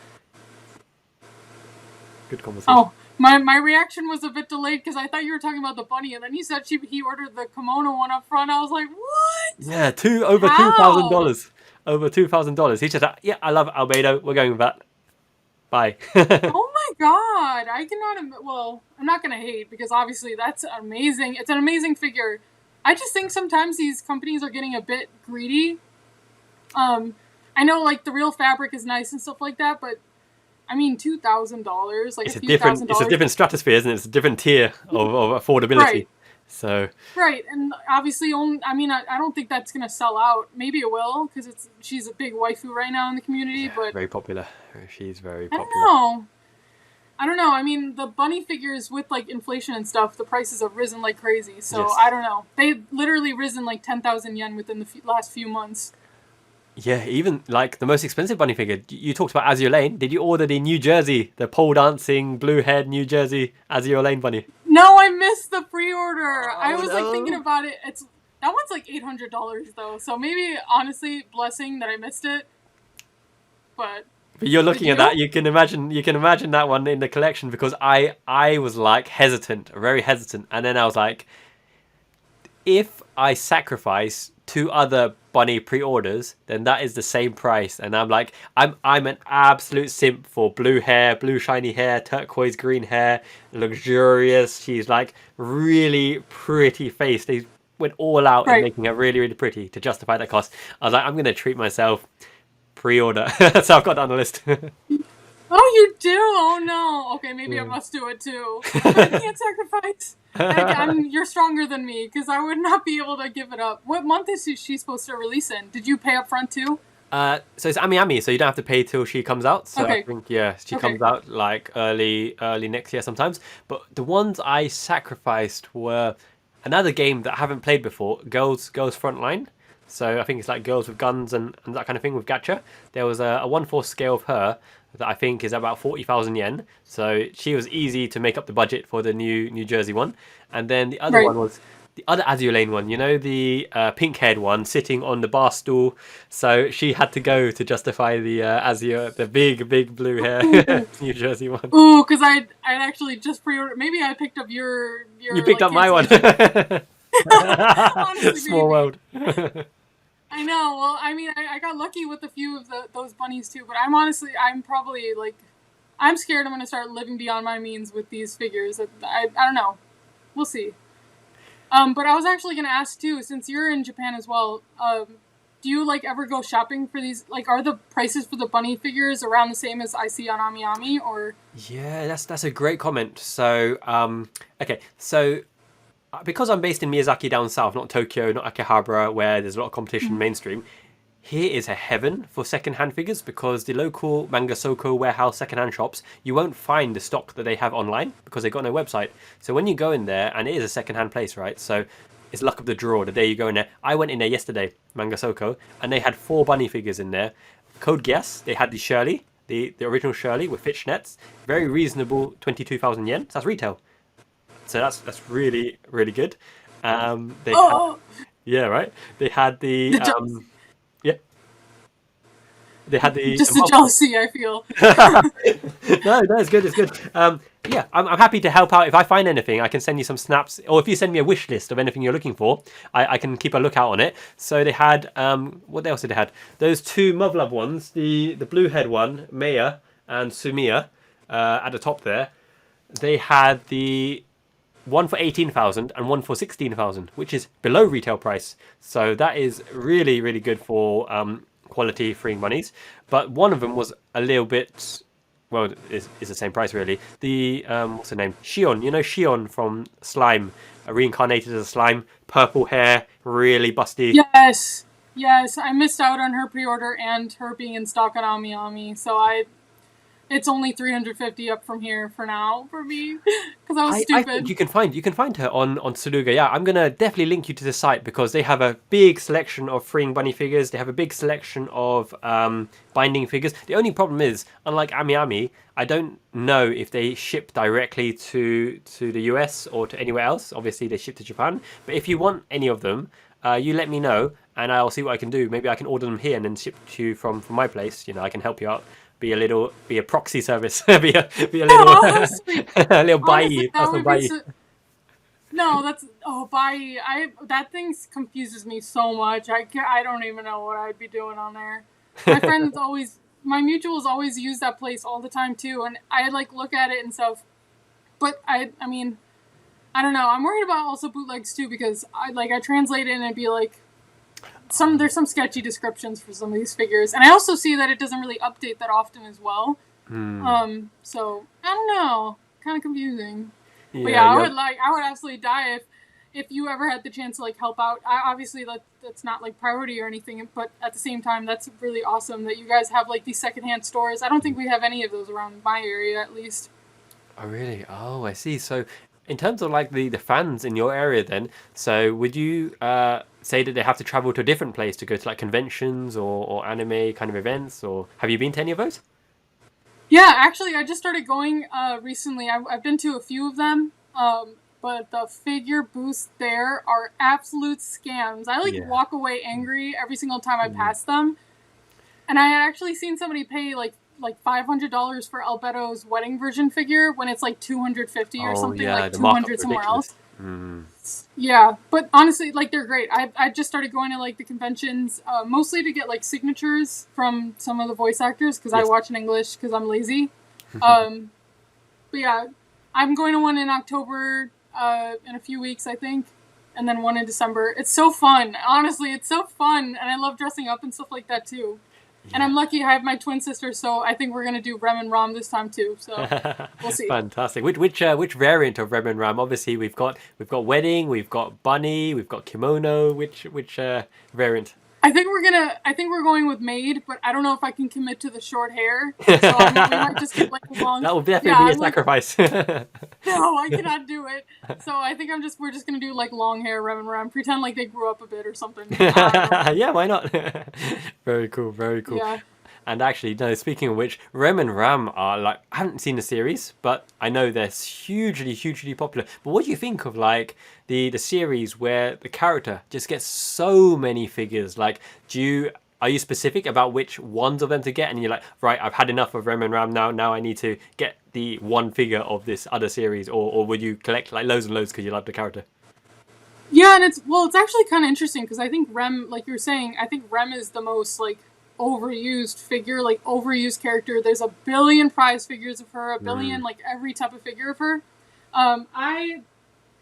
good conversation. Oh My reaction was a bit delayed because I thought you were talking about the bunny, and then you said he ordered the kimono one up front. I was like, what? Yeah, over How? $2,000. Over $2,000. He's just like, yeah, I love Albedo. We're going with that. Bye. Oh my god! I cannot. Well, I'm not gonna hate because obviously that's amazing. It's an amazing figure. I just think sometimes these companies are getting a bit greedy. I know like the real fabric is nice and stuff like that, but I mean $2,000, like It's a a few different thousand it's a dollars. different stratosphere, isn't it? It's a different tier of affordability. Right, So right, and obviously, I mean, I don't think that's gonna sell out. Maybe it will because she's a big waifu right now in the community, yeah, but very popular. She's very I don't popular. know. I don't know. I mean, the bunny figures with like inflation and stuff, the prices have risen like crazy. So Yes. I don't know. They literally risen like 10,000 yen within the last few months. Yeah, even like the most expensive bunny figure. You talked about Azure Lane. Did you order the New Jersey, the pole dancing, blue haired New Jersey Azure Lane bunny? No, I missed the pre-order. I Oh was like thinking no! about it. That one's like $800 though. So maybe honestly, blessing that I missed it. But But you're did looking at that. you? You can imagine that one in the collection because I was like hesitant, very hesitant, and then I was like, if I sacrifice two other bunny pre-orders, then that is the same price. And I'm like, I'm an absolute simp for blue hair, blue shiny hair, turquoise green hair, luxurious. She's like really pretty face. They went all out in Right. making her really, really pretty to justify that cost. I was like, I'm gonna treat myself. Pre-order. So I've got that on the list. Oh, you do? Oh no. Okay, maybe I Yeah. must do it too. But I can't sacrifice. You're stronger than me because I would not be able to give it up. What month is she supposed to release in? Did you pay up front too? So it's Ami Ami, so you don't have to pay till she comes out. So I Okay. think yeah, she Okay. comes out like early next year sometimes. But the ones I sacrificed were another game that I haven't played before, Girls Frontline. So I think it's like girls with guns and that kind of thing with gacha. There was a 1/4 scale of her that I think is about 40,000 yen. So she was easy to make up the budget for the New Jersey one. And then the other Right. one was the other Azure Lane one, you know, the pink-haired one sitting on the bar stool. So she had to go to justify the Azure, the big blue hair Ooh. New Jersey one. Ooh, because I'd actually just pre-ordered. Maybe I picked up You your picked like up my one. cancellation. Honestly, Small maybe. world. I know. Well, I mean, I got lucky with a few of those bunnies too. But I'm probably like, I'm scared I'm gonna start living beyond my means with these figures. I don't know. We'll see. But I was actually gonna ask too, since you're in Japan as well. Do you like ever go shopping for these? Like, are the prices for the bunny figures around the same as I see on Ami Ami? Or Yeah, that's a great comment. So, okay, so because I'm based in Miyazaki down south, not Tokyo, not Akihabara, where there's a lot of competition mainstream, here is a heaven for second-hand figures because the local Manga Soko warehouse second-hand shops, you won't find the stock that they have online because they've got no website. So when you go in there, and it is a second-hand place, right? So it's luck of the draw the day you go in there. I went in there yesterday, Manga Soko, and they had 4 bunny figures in there. Code Guess, they had the Shirley, the original Shirley with fishnets, very reasonable 22,000 yen. So that's retail. So that's really really good. They had, oh, yeah, right. They had the the jealousy, yeah, they had the just the jealousy I feel. no, it's good, it's good. Yeah, I'm happy to help out. If I find anything, I can send you some snaps, or if you send me a wish list of anything you're looking for, I can keep a lookout on it. So they had what else did they had? Those 2 Muv-Love ones, the blue head one, Maya and Sumiya, at the top there. They had the one for 18,000 and one for 16,000, which is below retail price. So that is really, really good for quality freeing monies. But one of them was a little bit, well, is the same price really. The what's her name? Shion. You know Shion from Slime, reincarnated as a slime, purple hair, really busty. Yes, yes. I missed out on her pre-order and her being in stock on Ami Ami, so it's only 350 up from here for now for me because I was I think stupid. you can find her on Suruga. Yeah, I'm gonna definitely link you to the site because they have a big selection of freeing bunny figures. They have a big selection of binding figures. The only problem is, unlike Ami Ami, I don't know if they ship directly to the US or to anywhere else. Obviously, they ship to Japan. But if you want any of them, you let me know and I'll see what I can do. Maybe I can order them here and then ship to you from my place. You know, I can help you out be a proxy service, be a little Oh, sweet. a little Honestly, bye that personal would be bye. so. No, that's bye. That thing confuses me so much. I don't even know what I'd be doing on there. My mutuals always use that place all the time too, and I like look at it and stuff. But I mean, I don't know. I'm worried about also bootlegs too because I translate it and it'd be like there's some sketchy descriptions for some of these figures, and I also see that it doesn't really update that often as well. So I don't know, kind of confusing. But yeah, I would absolutely die if you ever had the chance to like help out. Obviously that's not like priority or anything, but at the same time, that's really awesome that you guys have like these secondhand stores. I don't think we have any of those around my area, at least. Oh really? Oh, I see. So in terms of like the fans in your area then, so would you say that they have to travel to a different place to go to like conventions or anime kind of events, or have you been to any of those? Yeah, actually, I just started going recently. I've been to a few of them, but the figure booths there are absolute scams. I walk away angry every single time I pass them. And I had actually seen somebody pay like $500 for Alberto's wedding version figure when it's like $250 or something, like 200 somewhere else. Yeah, but honestly, like they're great. I just started going to like the conventions, mostly to get like signatures from some of the voice actors because I watch in English because I'm lazy. But yeah, I'm going to one in October, in a few weeks, I think, and then one in December. It's so fun. Honestly, it's so fun, and I love dressing up and stuff like that too. Yeah. And I'm lucky I have my twin sister, so I think we're gonna do Rem and Rom this time too. So we'll see. Fantastic. Which variant of Rem and Ram? Obviously, we've got wedding, we've got bunny, we've got kimono. Which variant? I think we're going with maid, but I don't know if I can commit to the short hair. So we might just get like long. That will definitely be a sacrifice. No, I cannot do it. So I think we're just gonna do like long hair Rem and Ram, pretend like they grew up a bit or something. Yeah, why not? Very cool, very cool. Yeah. And actually, no, speaking of which, Rem and Ram are like, I haven't seen the series, but I know they're hugely popular. But what do you think of like the series where the character just gets so many figures? Like, are you specific about which ones of them to get? And you're like, right, I've had enough of Rem and Ram now I need to get the one figure of this other series, or would you collect like loads and loads because you love the character? Yeah, and it's actually kind of interesting because I think Rem, like you were saying, I think Rem is the most like overused figure, like overused character. There's a billion prize figures of her, a billion like every type of figure of her. I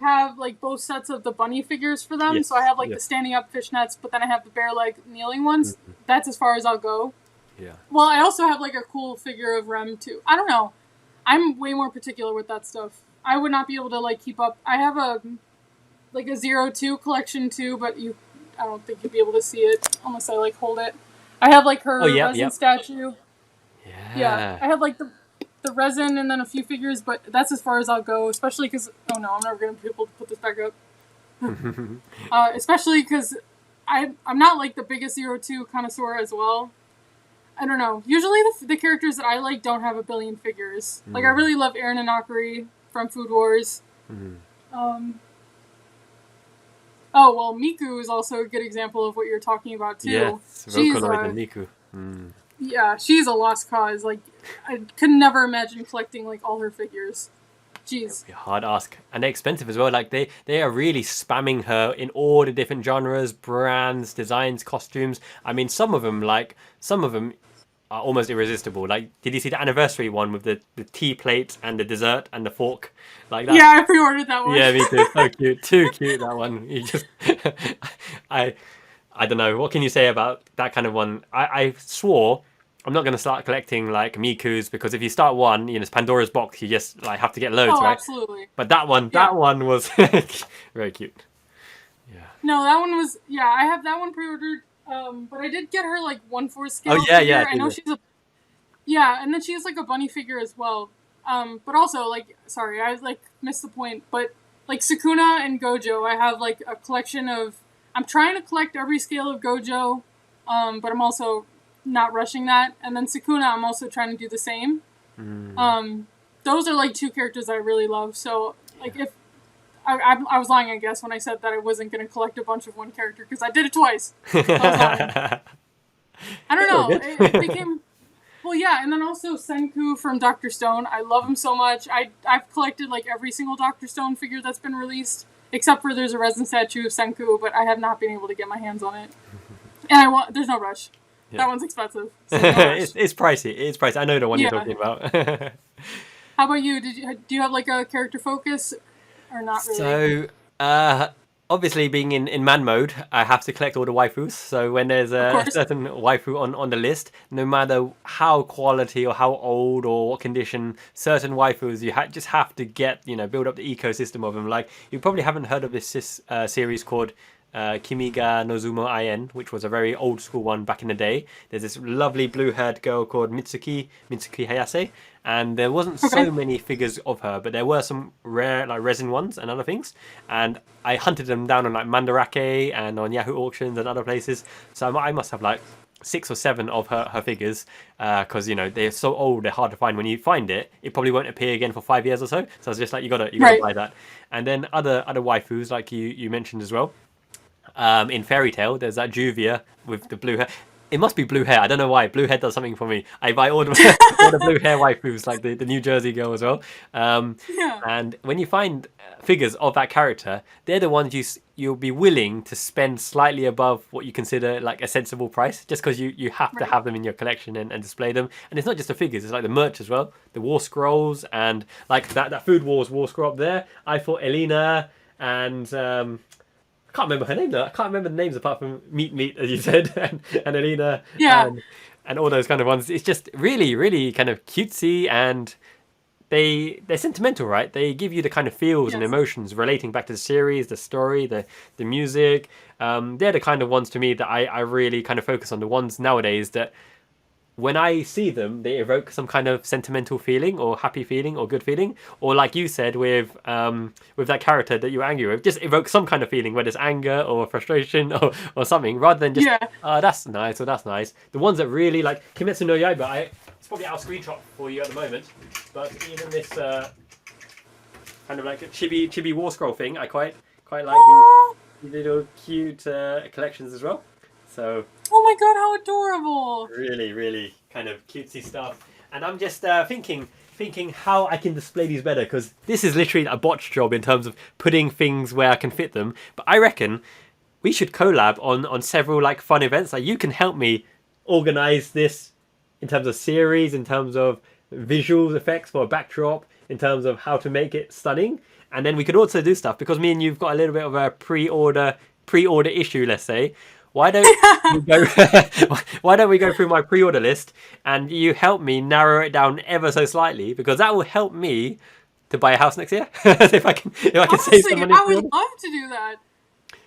have like both sets of the bunny figures for them, so I have like the standing up fishnets, but then I have the bare leg kneeling ones. That's as far as I'll go. Yeah. Well, I also have like a cool figure of Rem too. I don't know. I'm way more particular with that stuff. I would not be able to like keep up. I have a 02 collection too, but I don't think you'd be able to see it unless I like hold it. I have like her resin statue. Yeah. I have like the resin and then a few figures, but that's as far as I'll go, especially because, oh no, I'm never going to be able to put this back up. Especially because I'm not like the biggest 02 connoisseur as well. I don't know. Usually the characters that I like don't have a billion figures. Like I really love Aaron and Akari from Food Wars. Oh, well, Miku is also a good example of what you're talking about, too. Yes, Vocaloid and Miku. Yeah, she's a lost cause. Like, I could never imagine collecting, like, all her figures. Jeez. It'd be a hard ask. And they're expensive as well. Like, they are really spamming her in all the different genres, brands, designs, costumes. I mean, some of them are almost irresistible. Like, did you see the anniversary one with the tea plate and the dessert and the fork? Like that? Yeah, I pre-ordered that one. Yeah, me too. So cute. Too cute, that one. You just... I don't know. What can you say about that kind of one? I swore I'm not going to start collecting, like, Miku's, because if you start one, it's Pandora's box. You just, like, have to get loads, right? Absolutely. But that one was very cute. Yeah. No, that one was... Yeah, I have that one pre-ordered. But I did get her, like, 1/4 scale figure. Yeah. I know she's a... Yeah, and then she has, like, a bunny figure as well. But also, like... Sorry, I, like, missed the point. But, like, Sukuna and Gojo, I have, like, a collection of... I'm trying to collect every scale of Gojo, but I'm also not rushing that. And then Sukuna, I'm also trying to do the same. Those are, like, two characters I really love. So, like, if... I was lying, I guess, when I said that I wasn't going to collect a bunch of one character, because I did it twice. I don't know. It became... Well, yeah, and then also Senku from Dr. Stone. I love him so much. I've collected like every single Dr. Stone figure that's been released, except for there's a resin statue of Senku, but I have not been able to get my hands on it. And there's no rush. Yeah. That one's expensive. So no it's pricey. It's pricey. I know the one you're talking about. How about you? Do you have like a character focus, or not really? So, obviously, being in man mode, I have to collect all the waifus. So when there's a certain waifu on the list, no matter how quality or how old or what condition, certain waifus you just have to get, build up the ecosystem of them. Like, you probably haven't heard of this series called Kimi ga Nozumo Aien, which was a very old school one back in the day. There's this lovely blue-haired girl called Mitsuki Hayase, and there wasn't so many figures of her, but there were some rare like resin ones and other things, and I hunted them down on like Mandarake and on Yahoo auctions and other places. So I must have like 6 or 7 of her figures, because they're so old, they're hard to find. When you find it, it probably won't appear again for 5 years or so. So I was just like, you gotta buy that. And then other waifus like you mentioned as well. In Fairy Tail, there's that Juvia with the blue hair. It must be blue hair. I don't know why. Blue hair does something for me. I buy all the blue hair waifus, like the New Jersey girl as well. And when you find figures of that character, they're the ones you'll be willing to spend slightly above what you consider like a sensible price, just because you have to have them in your collection and display them. And it's not just the figures; it's like the merch as well, the Wallscrolls, and like that Food Wars Wallscroll up there. I thought Elena and. I can't remember her name though. I can't remember the names apart from Meat, as you said, and Alina, and all those kind of ones. It's just really, really kind of cutesy, and they're sentimental, right? They give you the kind of feels and emotions relating back to the series, the story, the music. They're the kind of ones to me that I really kind of focus on. The ones nowadays that when I see them, they evoke some kind of sentimental feeling or happy feeling or good feeling, or like you said with that character that you're angry with, just evoke some kind of feeling, whether it's anger or frustration or something, rather than just that's nice or that's nice. The ones that really like Kimetsu no Yaiba, it's probably out of screenshot for you at the moment, but even this kind of like a chibi Wallscroll thing, I quite like the little cute collections as well. So. Oh my god, how adorable! Really, really kind of cutesy stuff. And I'm just thinking how I can display these better, because this is literally a botch job in terms of putting things where I can fit them. But I reckon we should collab on several like fun events. Like, you can help me organize this in terms of series, in terms of visual effects for a backdrop, in terms of how to make it stunning. And then we could also do stuff, because me and you've got a little bit of a pre-order issue, let's say. Why don't we go through my pre-order list, and you help me narrow it down ever so slightly, because that will help me to buy a house next year. if I can save some money. I would love to do that.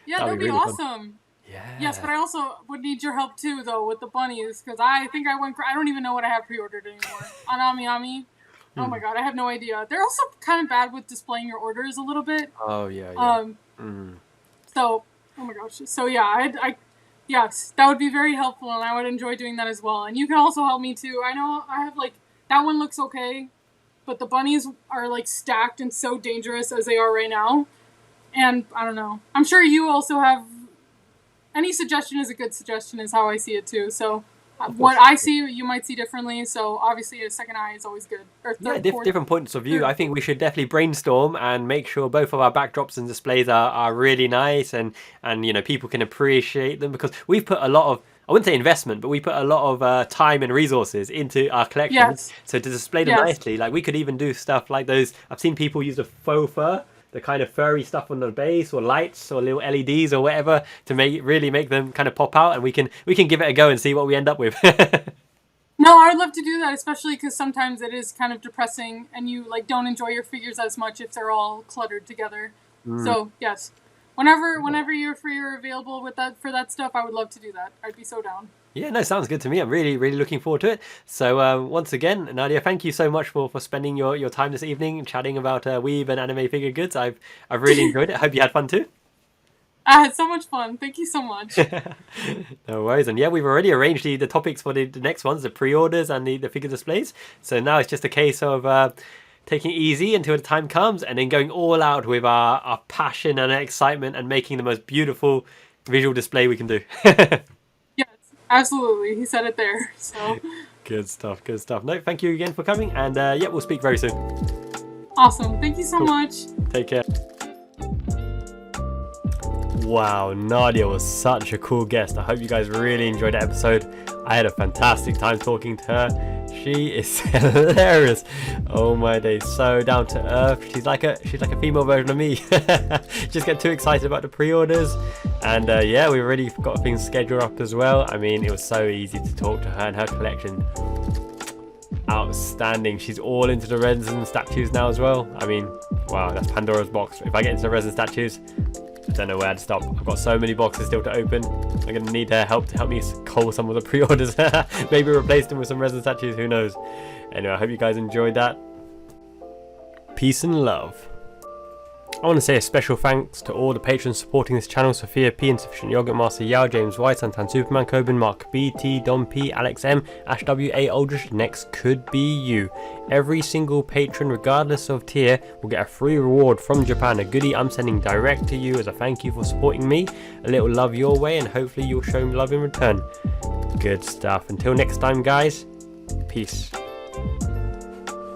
Yeah, that'd be really awesome. Fun. Yeah. Yes, but I also would need your help too, though, with the bunnies, because I think I don't even know what I have pre-ordered anymore. Anami. Oh my god, I have no idea. They're also kind of bad with displaying your orders a little bit. Oh yeah. So, oh my gosh. So yeah, yes, that would be very helpful, and I would enjoy doing that as well. And you can also help me too. I know I have that one looks okay, but the bunnies are stacked and so dangerous as they are right now. And I don't know. I'm sure you also have. Any suggestion is a good suggestion, is how I see it too. So what I see, you might see differently. So obviously a second eye is always good. Or different points of view. I think we should definitely brainstorm and make sure both of our backdrops and displays are really nice, and people can appreciate them, because we've put a lot of, I wouldn't say investment, but we put a lot of time and resources into our collections. Yes. So to display them nicely, we could even do stuff like those. I've seen people use a faux fur, the kind of furry stuff on the base, or lights, or little LEDs, or whatever, to really make them kind of pop out, and we can give it a go and see what we end up with. No, I would love to do that, especially because sometimes it is kind of depressing, and you don't enjoy your figures as much if they're all cluttered together. So yes, whenever you're free or available for that stuff, I would love to do that. I'd be so down. Yeah, no, sounds good to me. I'm really, really looking forward to it. So once again, Nadia, thank you so much for spending your time this evening chatting about weeb and anime figure goods. I've really enjoyed it. I hope you had fun too. I had so much fun. Thank you so much. No worries. And yeah, we've already arranged the topics for the next ones, the pre-orders and the figure displays. So now it's just a case of taking it easy until the time comes, and then going all out with our passion and excitement, and making the most beautiful visual display we can do. Absolutely, he said it there. So Good stuff, good stuff. No, thank you again for coming, and yeah, we'll speak very soon. Awesome. Thank you so much. Take care. Wow, Nadya was such a cool guest. I hope you guys really enjoyed the episode. I had a fantastic time talking to her. She is hilarious. Oh my days, so down to earth. She's like a female version of me. Just get too excited about the pre-orders, and yeah, we already got things scheduled up as well. I mean, it was so easy to talk to her, and her collection, outstanding. She's all into the resin statues now as well. I mean, wow, that's Pandora's box. If I get into the resin statues, I don't know where to stop. I've got so many boxes still to open. I'm going to need her help to help me cull some of the pre-orders. Maybe replace them with some resin statues, who knows. Anyway, I hope you guys enjoyed that. Peace and love. I want to say a special thanks to all the patrons supporting this channel: Sophia P, Insufficient Yogurt Master Yao, James White, Santan Superman, Coben, Mark B, T, Don P, Alex M, Ash W, A Aldrich. Next could be you. Every single patron, regardless of tier, will get a free reward from Japan, a goodie I'm sending direct to you as a thank you for supporting me. A little love your way, and hopefully you'll show me love in return. Good stuff. Until next time, guys. Peace.